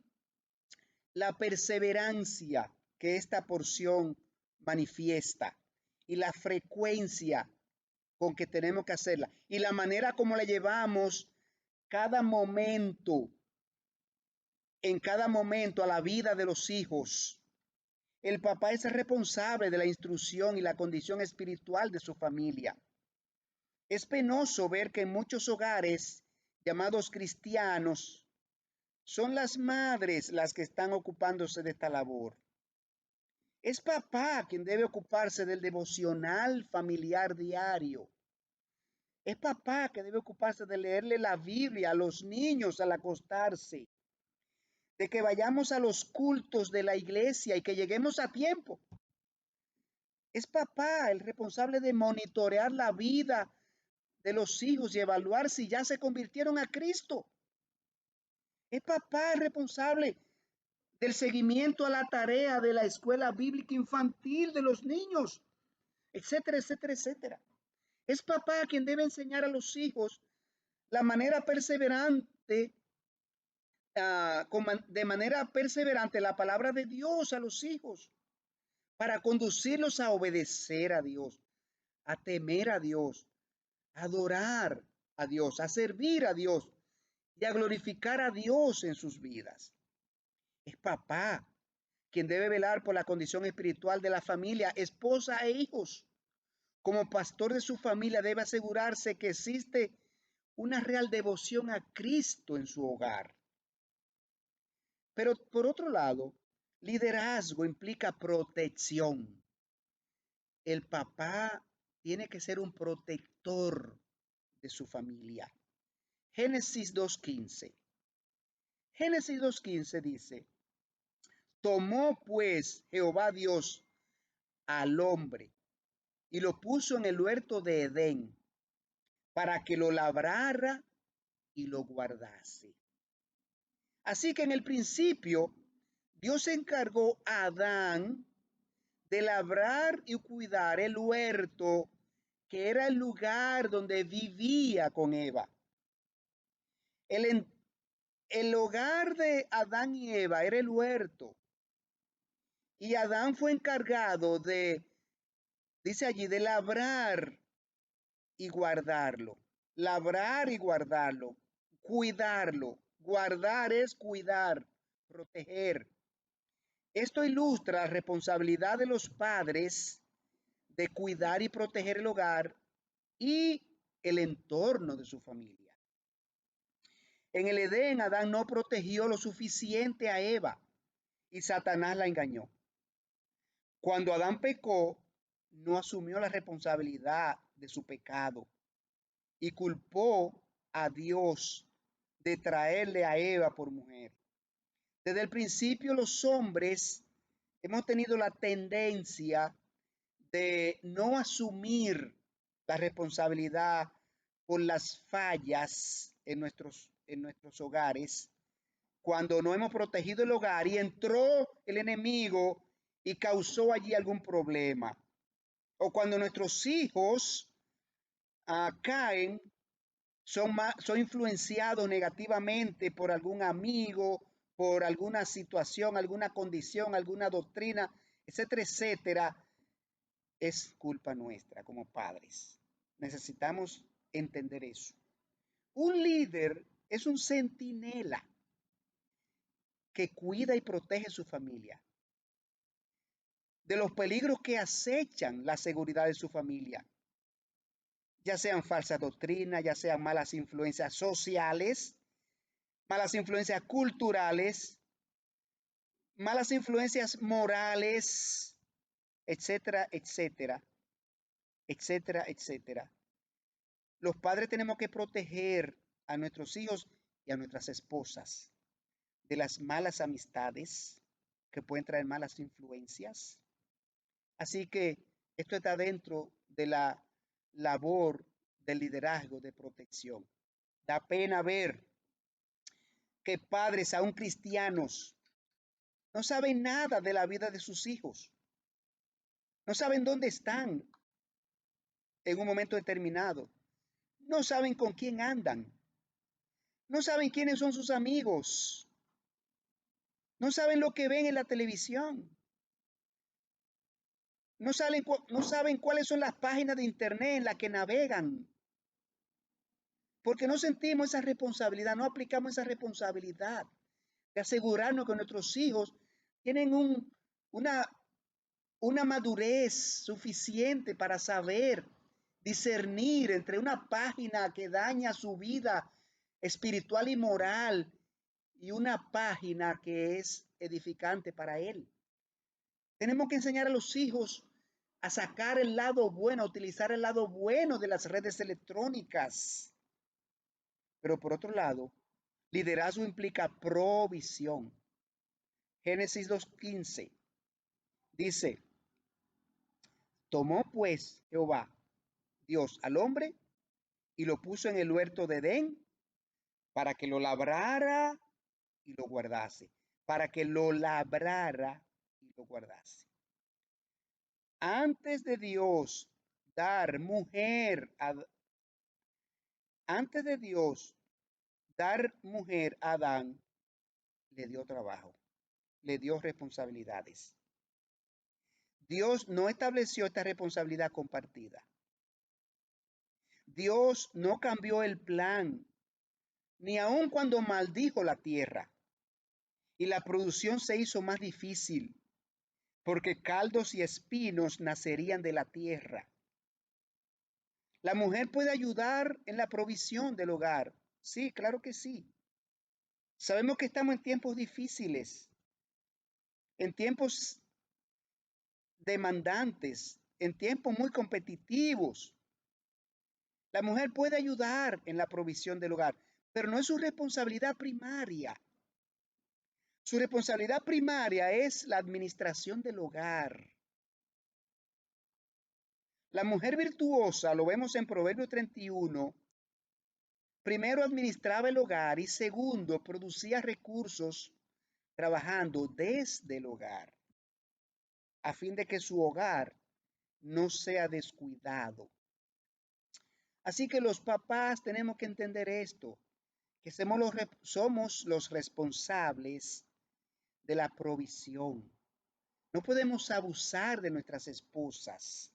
la perseverancia que esta porción manifiesta y la frecuencia con que tenemos que hacerla y la manera como la llevamos cada momento, en cada momento a la vida de los hijos. El papá es responsable de la instrucción y la condición espiritual de su familia. Es penoso ver que en muchos hogares llamados cristianos son las madres las que están ocupándose de esta labor. Es papá quien debe ocuparse del devocional familiar diario. Es papá que debe ocuparse de leerle la Biblia a los niños al acostarse, de que vayamos a los cultos de la iglesia y que lleguemos a tiempo. Es papá el responsable de monitorear la vida de los hijos y evaluar si ya se convirtieron a Cristo. Es papá el responsable del seguimiento a la tarea de la escuela bíblica infantil de los niños, etcétera, etcétera, etcétera. Es papá quien debe enseñar a los hijos la manera perseverante, de manera perseverante la palabra de Dios a los hijos, para conducirlos a obedecer a Dios, a temer a Dios, a adorar a Dios, a servir a Dios y a glorificar a Dios en sus vidas. Es papá quien debe velar por la condición espiritual de la familia, esposa e hijos. Como pastor de su familia debe asegurarse que existe una real devoción a Cristo en su hogar. Pero por otro lado, liderazgo implica protección. El papá tiene que ser un protector de su familia. Génesis 2:15. Génesis 2:15 dice: tomó pues Jehová Dios al hombre y lo puso en el huerto de Edén para que lo labrara y lo guardase. Así que en el principio Dios encargó a Adán de labrar y cuidar el huerto, que era el lugar donde vivía con Eva. El hogar de Adán y Eva era el huerto. Y Adán fue encargado dice allí, de labrar y guardarlo. Labrar y guardarlo. Cuidarlo. Guardar es cuidar, proteger. Esto ilustra la responsabilidad de los padres de cuidar y proteger el hogar y el entorno de su familia. En el Edén, Adán no protegió lo suficiente a Eva y Satanás la engañó. Cuando Adán pecó, no asumió la responsabilidad de su pecado y culpó a Dios de traerle a Eva por mujer. Desde el principio los hombres hemos tenido la tendencia de no asumir la responsabilidad por las fallas en nuestros hogares, cuando no hemos protegido el hogar y entró el enemigo y causó allí algún problema, o cuando nuestros hijos caen, son influenciados negativamente por algún amigo, por alguna situación, alguna condición, alguna doctrina, etcétera, etcétera. Es culpa nuestra como padres. Necesitamos entender eso. Un líder es un centinela que cuida y protege su familia de los peligros que acechan la seguridad de su familia, ya sean falsas doctrinas, ya sean malas influencias sociales, malas influencias culturales, malas influencias morales, etcétera, etcétera, etcétera, etcétera. Los padres tenemos que proteger a nuestros hijos y a nuestras esposas de las malas amistades que pueden traer malas influencias. Así que esto está dentro de la labor del liderazgo de protección. Da pena ver que padres, aún cristianos, no saben nada de la vida de sus hijos. No saben dónde están en un momento determinado. No saben con quién andan. No saben quiénes son sus amigos. No saben lo que ven en la televisión. No saben cuáles son las páginas de internet en las que navegan. Porque no sentimos esa responsabilidad, no aplicamos esa responsabilidad de asegurarnos que nuestros hijos tienen una madurez suficiente para saber discernir entre una página que daña su vida espiritual y moral y una página que es edificante para él. Tenemos que enseñar a los hijos a sacar el lado bueno, a utilizar el lado bueno de las redes electrónicas. Pero por otro lado, liderazgo implica provisión. Génesis 2:15 dice, tomó pues Jehová, Dios, al hombre y lo puso en el huerto de Edén para que lo labrara y lo guardase. Para que lo labrara y lo guardase. Antes de Dios dar mujer a, antes de Dios dar mujer a Adán, le dio trabajo, le dio responsabilidades. Dios no estableció esta responsabilidad compartida. Dios no cambió el plan, ni aun cuando maldijo la tierra y la producción se hizo más difícil, porque caldos y espinos nacerían de la tierra. La mujer puede ayudar en la provisión del hogar. Sí, claro que sí. Sabemos que estamos en tiempos difíciles, en tiempos demandantes, en tiempos muy competitivos. La mujer puede ayudar en la provisión del hogar, pero no es su responsabilidad primaria. Su responsabilidad primaria es la administración del hogar. La mujer virtuosa, lo vemos en Proverbios 31, primero administraba el hogar y segundo producía recursos trabajando desde el hogar, a fin de que su hogar no sea descuidado. Así que los papás tenemos que entender esto, que somos los responsables de la provisión. No podemos abusar de nuestras esposas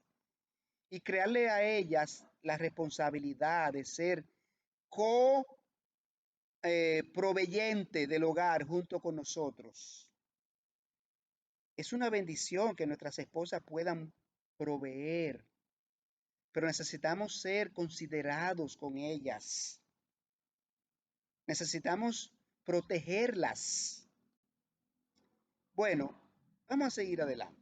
y crearle a ellas la responsabilidad de ser proveyente del hogar junto con nosotros. Es una bendición que nuestras esposas puedan proveer, pero necesitamos ser considerados con ellas. Necesitamos protegerlas. Bueno, vamos a seguir adelante.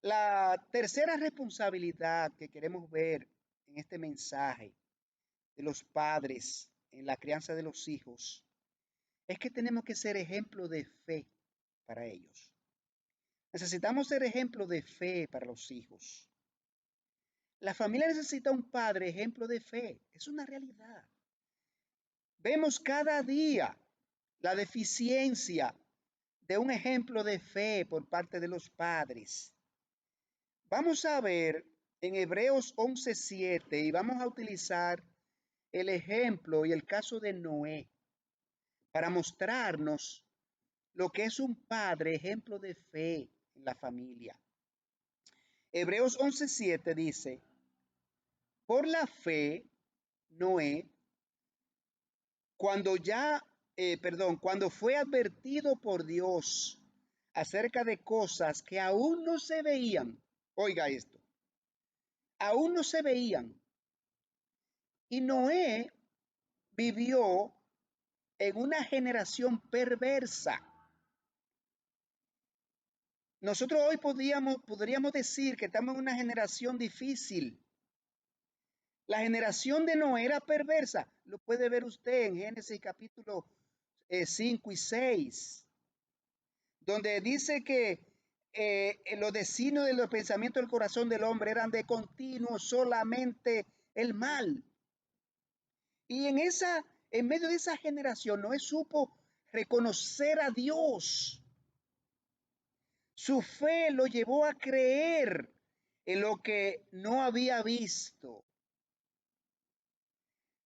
La tercera responsabilidad que queremos ver en este mensaje de los padres en la crianza de los hijos es que tenemos que ser ejemplo de fe para ellos. Necesitamos ser ejemplo de fe para los hijos. La familia necesita un padre ejemplo de fe. Es una realidad. Vemos cada día la deficiencia de un ejemplo de fe por parte de los padres. Vamos a ver en Hebreos 11:7 y vamos a utilizar el ejemplo y el caso de Noé para mostrarnos lo que es un padre ejemplo de fe en la familia. Hebreos 11:7 dice, por la fe, Noé, cuando fue advertido por Dios acerca de cosas que aún no se veían, oiga esto, aún no se veían, y Noé vivió en una generación perversa. Nosotros hoy podríamos decir que estamos en una generación difícil. La generación de Noé era perversa. Lo puede ver usted en Génesis capítulo 5 y 6, donde dice que los designios de los pensamientos del corazón del hombre eran de continuo solamente el mal. Y en medio de esa generación, Noé supo reconocer a Dios. Su fe lo llevó a creer en lo que no había visto.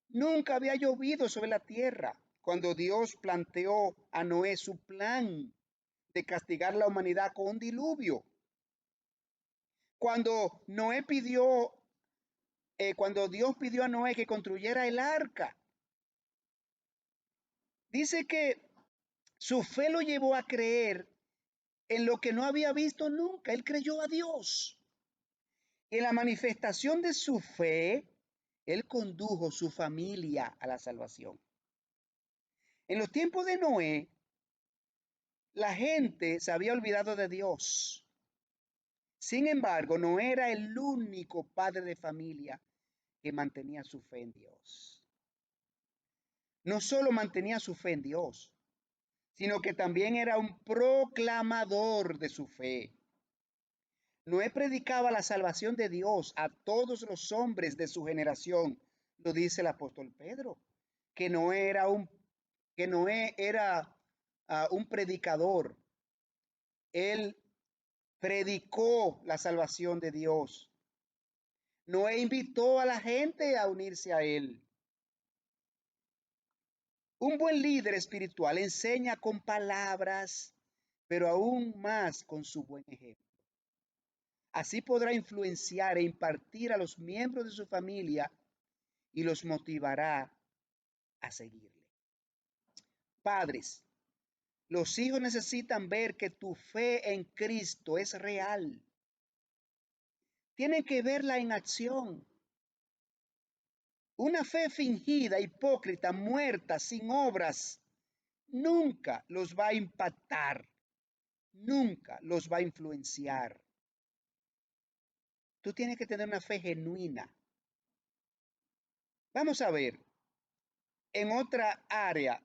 Nunca había llovido sobre la tierra cuando Dios planteó a Noé su plan de castigar la humanidad con un diluvio. Cuando Dios pidió a Noé que construyera el arca, dice que su fe lo llevó a creer en lo que no había visto nunca. Él creyó a Dios. Y en la manifestación de su fe, él condujo su familia a la salvación. En los tiempos de Noé, la gente se había olvidado de Dios. Sin embargo, no era el único padre de familia que mantenía su fe en Dios. No solo mantenía su fe en Dios, sino que también era un proclamador de su fe. Noé predicaba la salvación de Dios a todos los hombres de su generación, lo dice el apóstol Pedro, que Noé era un predicador. Él predicó la salvación de Dios. Noé invitó a la gente a unirse a él. Un buen líder espiritual enseña con palabras, pero aún más con su buen ejemplo. Así podrá influenciar e impartir a los miembros de su familia y los motivará a seguirle. Padres, los hijos necesitan ver que tu fe en Cristo es real. Tienen que verla en acción. Una fe fingida, hipócrita, muerta, sin obras, nunca los va a impactar, nunca los va a influenciar. Tú tienes que tener una fe genuina. Vamos a ver, en otra área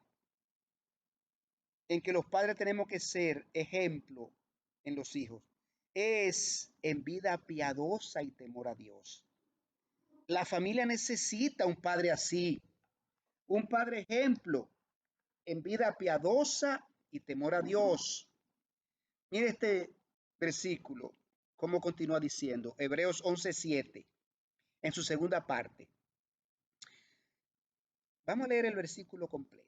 en que los padres tenemos que ser ejemplo en los hijos, es en vida piadosa y temor a Dios. La familia necesita un padre así, un padre ejemplo en vida piadosa y temor a Dios. Mire este versículo, cómo continúa diciendo, Hebreos 11:7, en su segunda parte. Vamos a leer el versículo completo.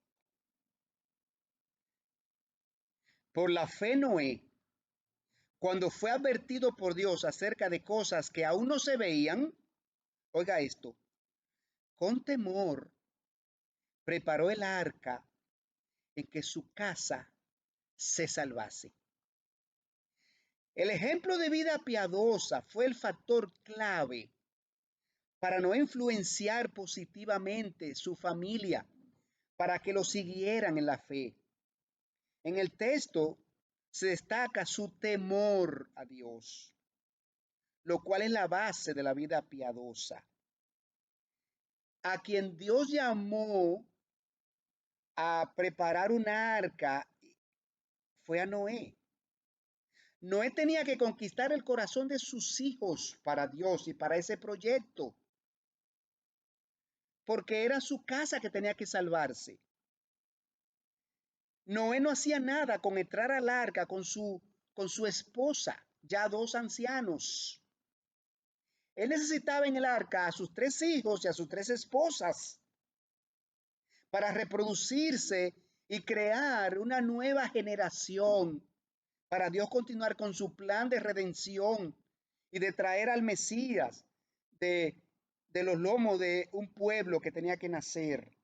Por la fe Noé, cuando fue advertido por Dios acerca de cosas que aún no se veían, oiga esto, con temor preparó el arca en que su casa se salvase. El ejemplo de vida piadosa fue el factor clave para no influenciar positivamente su familia, para que lo siguieran en la fe. En el texto se destaca su temor a Dios, lo cual es la base de la vida piadosa. A quien Dios llamó a preparar una arca fue a Noé. Noé tenía que conquistar el corazón de sus hijos para Dios y para ese proyecto, porque era su casa que tenía que salvarse. Noé no hacía nada con entrar al arca con su esposa, ya dos ancianos. Él necesitaba en el arca a sus 3 hijos y a sus 3 esposas para reproducirse y crear una nueva generación, para Dios continuar con su plan de redención y de traer al Mesías de los lomos de un pueblo que tenía que nacer.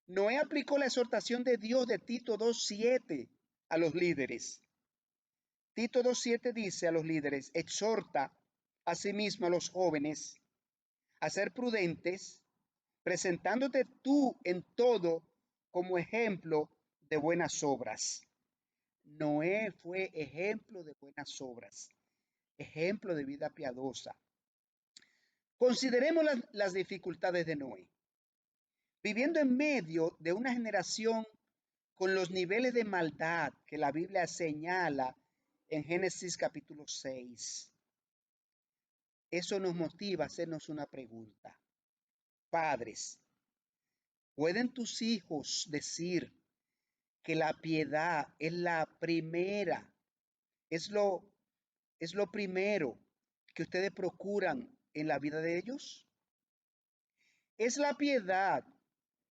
Noé aplicó la exhortación de Dios de Tito 2:7 a los líderes. Tito 2:7 dice a los líderes: exhorta asimismo a los jóvenes a ser prudentes, presentándote tú en todo como ejemplo de buenas obras. Noé fue ejemplo de buenas obras, ejemplo de vida piadosa. Consideremos las dificultades de Noé. Viviendo en medio de una generación con los niveles de maldad que la Biblia señala en Génesis capítulo 6. Eso nos motiva a hacernos una pregunta. Padres, ¿pueden tus hijos decir que la piedad es la primera, es lo primero que ustedes procuran en la vida de ellos? ¿Es la piedad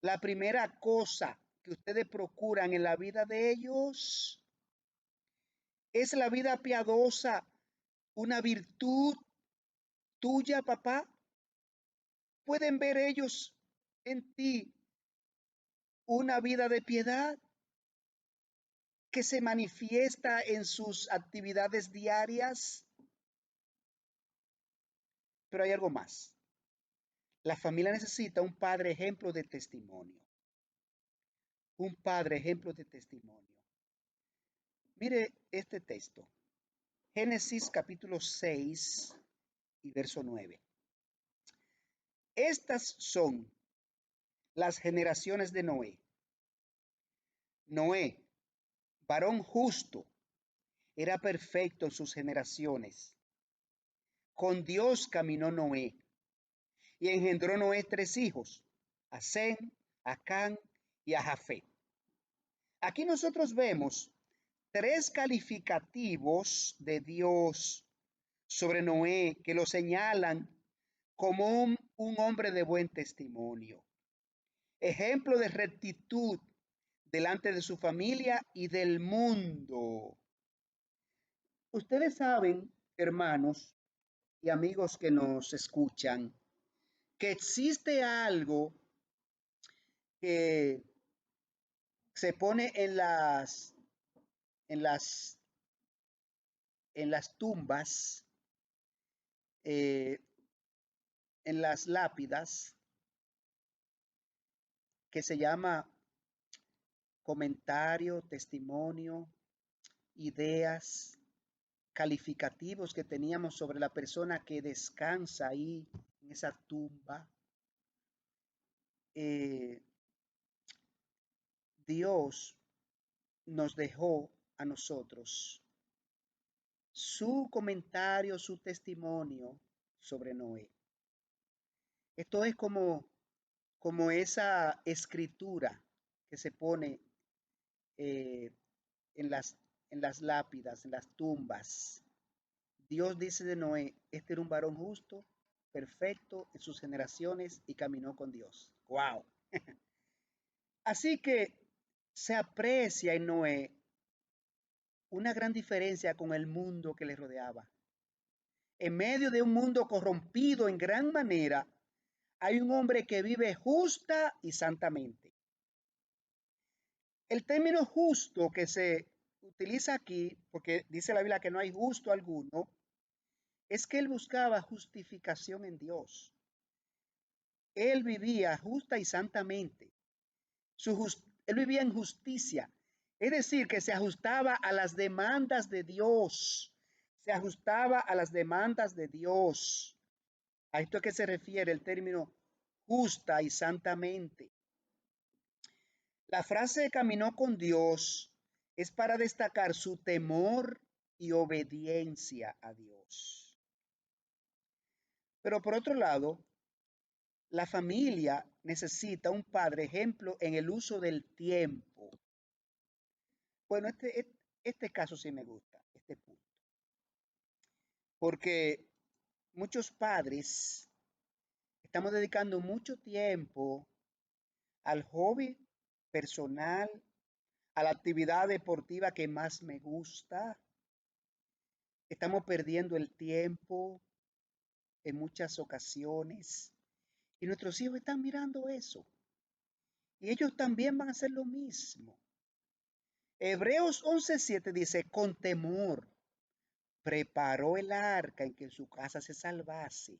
la primera cosa que ustedes procuran en la vida de ellos? ¿Es la vida piadosa una virtud tuya, papá? ¿Pueden ver ellos en ti una vida de piedad que se manifiesta en sus actividades diarias? Pero hay algo más. La familia necesita un padre ejemplo de testimonio. Un padre ejemplo de testimonio. Mire este texto. Génesis capítulo 6 y verso 9. Estas son las generaciones de Noé. Noé, varón justo, era perfecto en sus generaciones. Con Dios caminó Noé y engendró Noé 3 hijos, a Sem, a Cam y a Jafet. Aquí nosotros vemos 3 calificativos de Dios sobre Noé que lo señalan como un hombre de buen testimonio, ejemplo de rectitud delante de su familia y del mundo. Ustedes saben, hermanos y amigos que nos escuchan, que existe algo que se pone en las, en las tumbas, eh, en las lápidas, que se llama comentario, testimonio, ideas, calificativos que teníamos sobre la persona que descansa ahí en esa tumba. Dios nos dejó a nosotros su comentario, su testimonio sobre Noé. Esto es como esa escritura que se pone eh, en las lápidas, en las tumbas. Dios dice de Noé: este era un varón justo, perfecto en sus generaciones y caminó con Dios. ¡Wow! Así que se aprecia en Noé una gran diferencia con el mundo que le rodeaba. En medio de un mundo corrompido en gran manera, hay un hombre que vive justa y santamente. El término justo que se utiliza aquí, porque dice la Biblia que no hay justo alguno, es que él buscaba justificación en Dios. Él vivía justa y santamente. Él vivía en justicia. Es decir, que se ajustaba a las demandas de Dios. Se ajustaba a las demandas de Dios. ¿A esto es que se refiere el término justa y santamente? La frase caminó con Dios es para destacar su temor y obediencia a Dios. Pero por otro lado, la familia necesita un padre ejemplo en el uso del tiempo. Bueno, este caso sí me gusta, este punto, porque muchos padres estamos dedicando mucho tiempo al hobby personal, a la actividad deportiva que más me gusta. Estamos perdiendo el tiempo en muchas ocasiones y nuestros hijos están mirando eso y ellos también van a hacer lo mismo. Hebreos 11:7 dice, con temor preparó el arca en que su casa se salvase.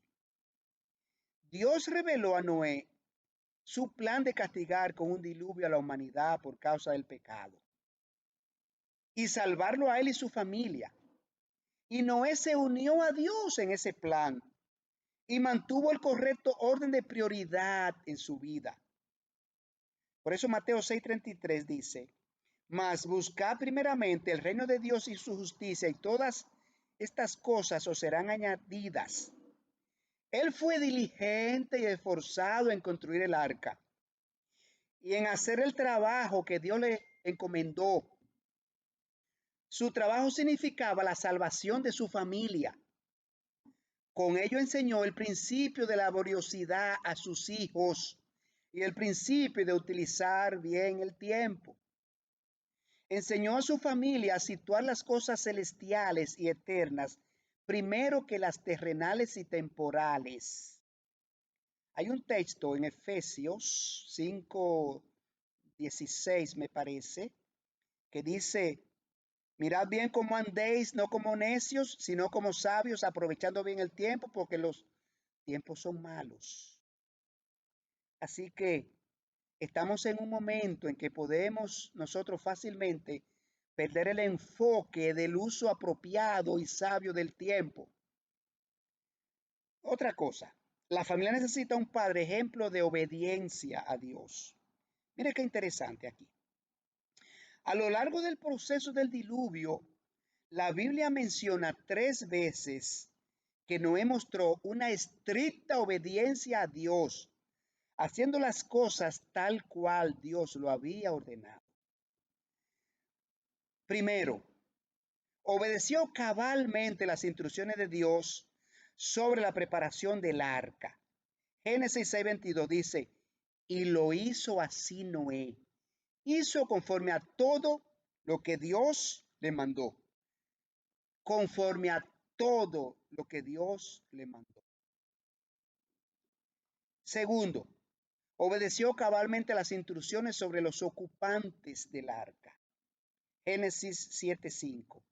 Dios reveló a Noé su plan de castigar con un diluvio a la humanidad por causa del pecado y salvarlo a él y su familia. Y Noé se unió a Dios en ese plan y mantuvo el correcto orden de prioridad en su vida. Por eso Mateo 6:33 dice, mas buscad primeramente el reino de Dios y su justicia y todas estas cosas os serán añadidas. Él fue diligente y esforzado en construir el arca y en hacer el trabajo que Dios le encomendó. Su trabajo significaba la salvación de su familia. Con ello enseñó el principio de laboriosidad a sus hijos y el principio de utilizar bien el tiempo. Enseñó a su familia a situar las cosas celestiales y eternas primero que las terrenales y temporales. Hay un texto en Efesios 5:16 me parece, que dice, mirad bien cómo andéis, no como necios, sino como sabios, aprovechando bien el tiempo, porque los tiempos son malos. Así que estamos en un momento en que podemos nosotros fácilmente perder el enfoque del uso apropiado y sabio del tiempo. Otra cosa, la familia necesita un padre ejemplo de obediencia a Dios. Mire qué interesante aquí. A lo largo del proceso del diluvio, la Biblia menciona 3 veces que Noé mostró una estricta obediencia a Dios, haciendo las cosas tal cual Dios lo había ordenado. Primero, obedeció cabalmente las instrucciones de Dios sobre la preparación del arca. Génesis 6:22 dice, y lo hizo así Noé. Hizo conforme a todo lo que Dios le mandó. Conforme a todo lo que Dios le mandó. Segundo, obedeció cabalmente las instrucciones sobre los ocupantes del arca. Génesis 7:5.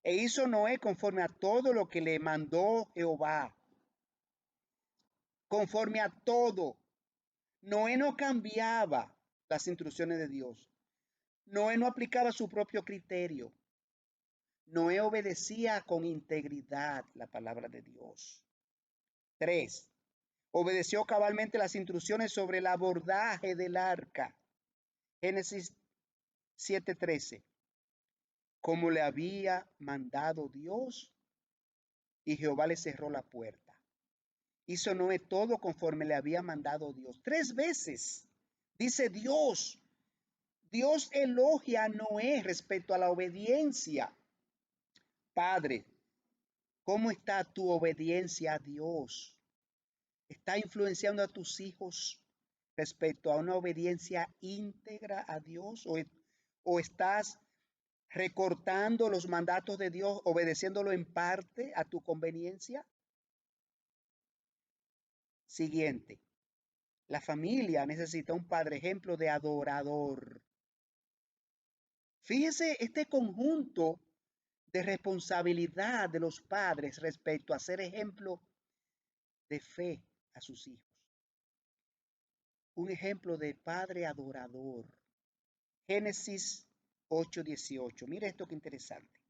E hizo Noé conforme a todo lo que le mandó Jehová. Conforme a todo. Noé no cambiaba las instrucciones de Dios. Noé no aplicaba su propio criterio. Noé obedecía con integridad la palabra de Dios. 3. Obedeció cabalmente las instrucciones sobre el abordaje del arca. Génesis 7:13. Como le había mandado Dios, y Jehová le cerró la puerta. Hizo Noé todo conforme le había mandado Dios. 3 veces dice Dios. Dios elogia a Noé respecto a la obediencia. Padre, ¿cómo está tu obediencia a Dios? ¿Está influenciando a tus hijos respecto a una obediencia íntegra a Dios? ¿O estás recortando los mandatos de Dios, obedeciéndolo en parte a tu conveniencia? Siguiente. La familia necesita un padre ejemplo de adorador. Fíjese este conjunto de responsabilidad de los padres respecto a ser ejemplo de fe a sus hijos. Un ejemplo de padre adorador. Génesis 8:18. Mire esto que interesante.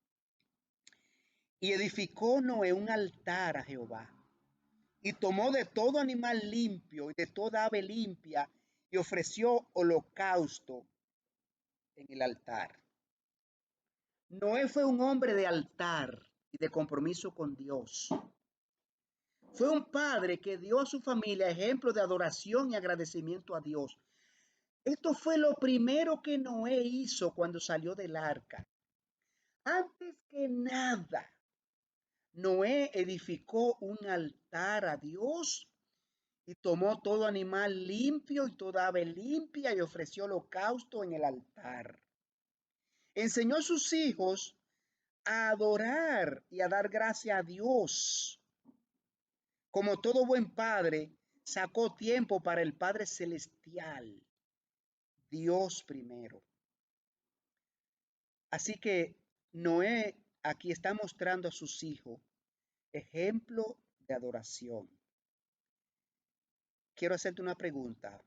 Y edificó Noé un altar a Jehová, y tomó de todo animal limpio y de toda ave limpia, y ofreció holocausto en el altar. Noé fue un hombre de altar y de compromiso con Dios. Fue un padre que dio a su familia ejemplo de adoración y agradecimiento a Dios. Esto fue lo primero que Noé hizo cuando salió del arca. Antes que nada, Noé edificó un altar a Dios y tomó todo animal limpio y toda ave limpia y ofreció holocausto en el altar. Enseñó a sus hijos a adorar y a dar gracia a Dios. Como todo buen padre, sacó tiempo para el Padre Celestial, Dios primero. Así que Noé aquí está mostrando a sus hijos ejemplo de adoración. Quiero hacerte una pregunta,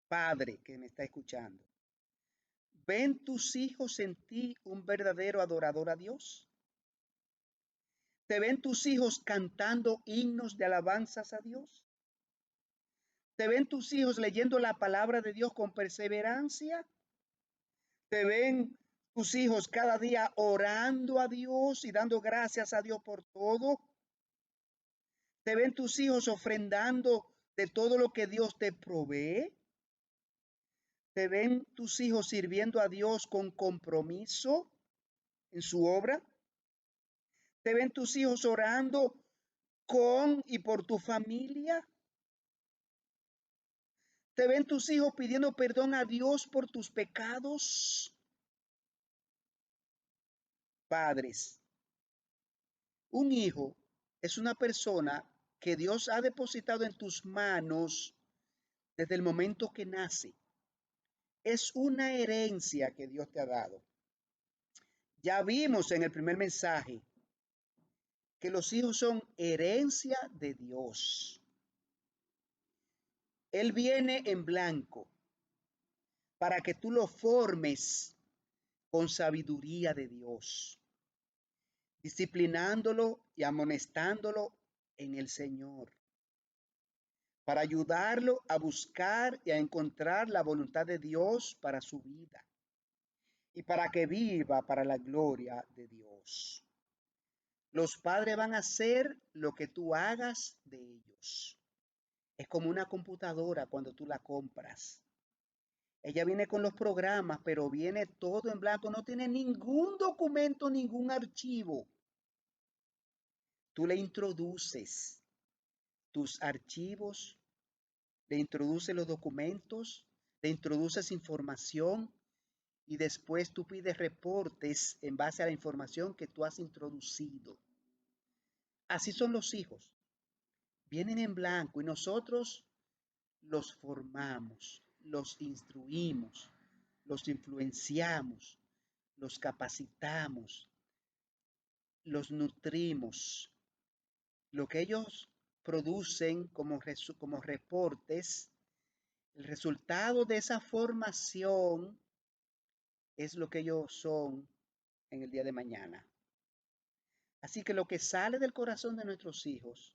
padre que me está escuchando. ¿Ven tus hijos en ti un verdadero adorador a Dios? ¿Te ven tus hijos cantando himnos de alabanzas a Dios? ¿Te ven tus hijos leyendo la palabra de Dios con perseverancia? ¿Te ven tus hijos cada día orando a Dios y dando gracias a Dios por todo? ¿Te ven tus hijos ofrendando de todo lo que Dios te provee? ¿Te ven tus hijos sirviendo a Dios con compromiso en su obra? ¿Te ven tus hijos orando con y por tu familia? ¿Te ven tus hijos pidiendo perdón a Dios por tus pecados? Padres, un hijo es una persona que Dios ha depositado en tus manos desde el momento que nace. Es una herencia que Dios te ha dado. Ya vimos en el primer mensaje que los hijos son herencia de Dios. Él viene en blanco para que tú lo formes con sabiduría de Dios, disciplinándolo y amonestándolo en el Señor, para ayudarlo a buscar y a encontrar la voluntad de Dios para su vida y para que viva para la gloria de Dios. Los padres van a hacer lo que tú hagas de ellos. Es como una computadora cuando tú la compras. Ella viene con los programas, pero viene todo en blanco, no tiene ningún documento, ningún archivo. Tú le introduces tus archivos, le introduces los documentos, le introduces información y después tú pides reportes en base a la información que tú has introducido. Así son los hijos. Vienen en blanco y nosotros los formamos, los instruimos, los influenciamos, los capacitamos, los nutrimos. Lo que ellos producen como reportes, el resultado de esa formación es lo que ellos son en el día de mañana. Así que lo que sale del corazón de nuestros hijos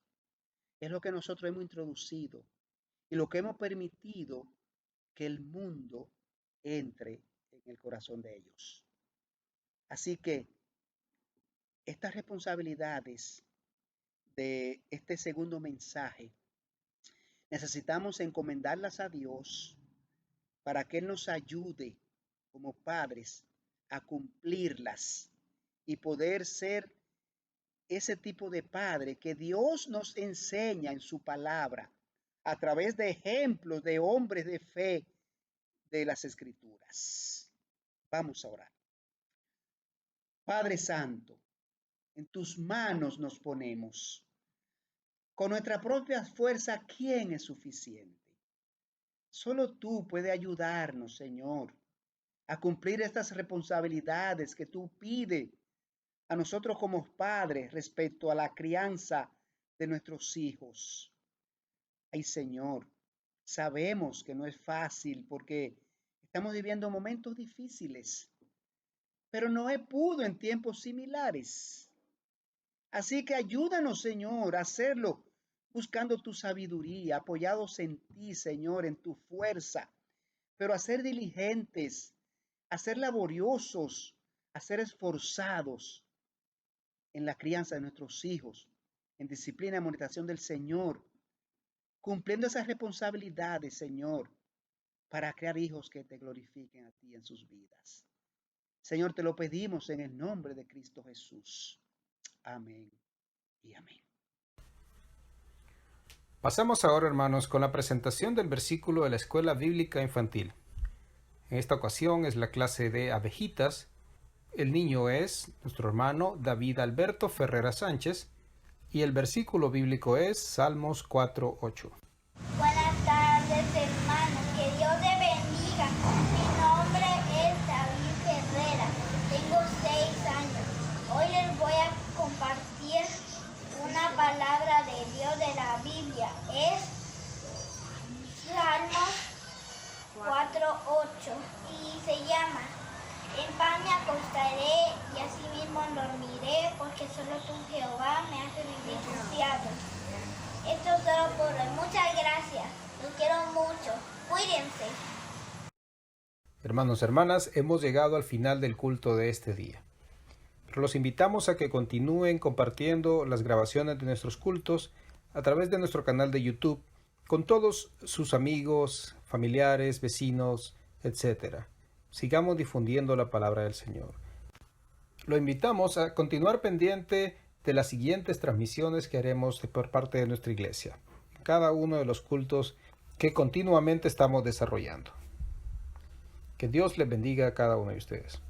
es lo que nosotros hemos introducido y lo que hemos permitido que el mundo entre en el corazón de ellos. Así que estas responsabilidades de este segundo mensaje necesitamos encomendarlas a Dios para que Él nos ayude como padres a cumplirlas y poder ser ese tipo de padre que Dios nos enseña en su palabra a través de ejemplos de hombres de fe de las Escrituras. Vamos a orar. Padre Santo, en tus manos nos ponemos. Con nuestra propia fuerza, ¿quién es suficiente? Solo tú puedes ayudarnos, Señor, a cumplir estas responsabilidades que tú pides a nosotros como padres respecto a la crianza de nuestros hijos. Ay, Señor, sabemos que no es fácil porque estamos viviendo momentos difíciles, pero Noé pudo en tiempos similares. Así que ayúdanos, Señor, a hacerlo buscando tu sabiduría, apoyados en ti, Señor, en tu fuerza, pero a ser diligentes, a ser laboriosos, a ser esforzados en la crianza de nuestros hijos, en disciplina y amonestación del Señor, cumpliendo esas responsabilidades, Señor, para crear hijos que te glorifiquen a ti en sus vidas. Señor, te lo pedimos en el nombre de Cristo Jesús. Amén y amén. Pasamos ahora, hermanos, con la presentación del versículo de la Escuela Bíblica Infantil. En esta ocasión es la clase de abejitas. El niño es nuestro hermano David Alberto Ferrera Sánchez y el versículo bíblico es Salmos 4:8. Buenas tardes, hermanos. Que Dios te bendiga. Mi nombre es David Ferrera. Tengo 6 años. Hoy les voy a compartir una palabra de Dios de la Biblia. Es Salmos 4:8 y se llama: En paz me acostaré y asimismo dormiré, porque solo tú, Jehová, me hace vivir confiado. Esto es todo por hoy. Muchas gracias. Los quiero mucho. Cuídense. Hermanos, hermanas, hemos llegado al final del culto de este día. Pero los invitamos a que continúen compartiendo las grabaciones de nuestros cultos a través de nuestro canal de YouTube con todos sus amigos, familiares, vecinos, etc. Sigamos difundiendo la palabra del Señor. Lo invitamos a continuar pendiente de las siguientes transmisiones que haremos por parte de nuestra iglesia, cada uno de los cultos que continuamente estamos desarrollando. Que Dios les bendiga a cada uno de ustedes.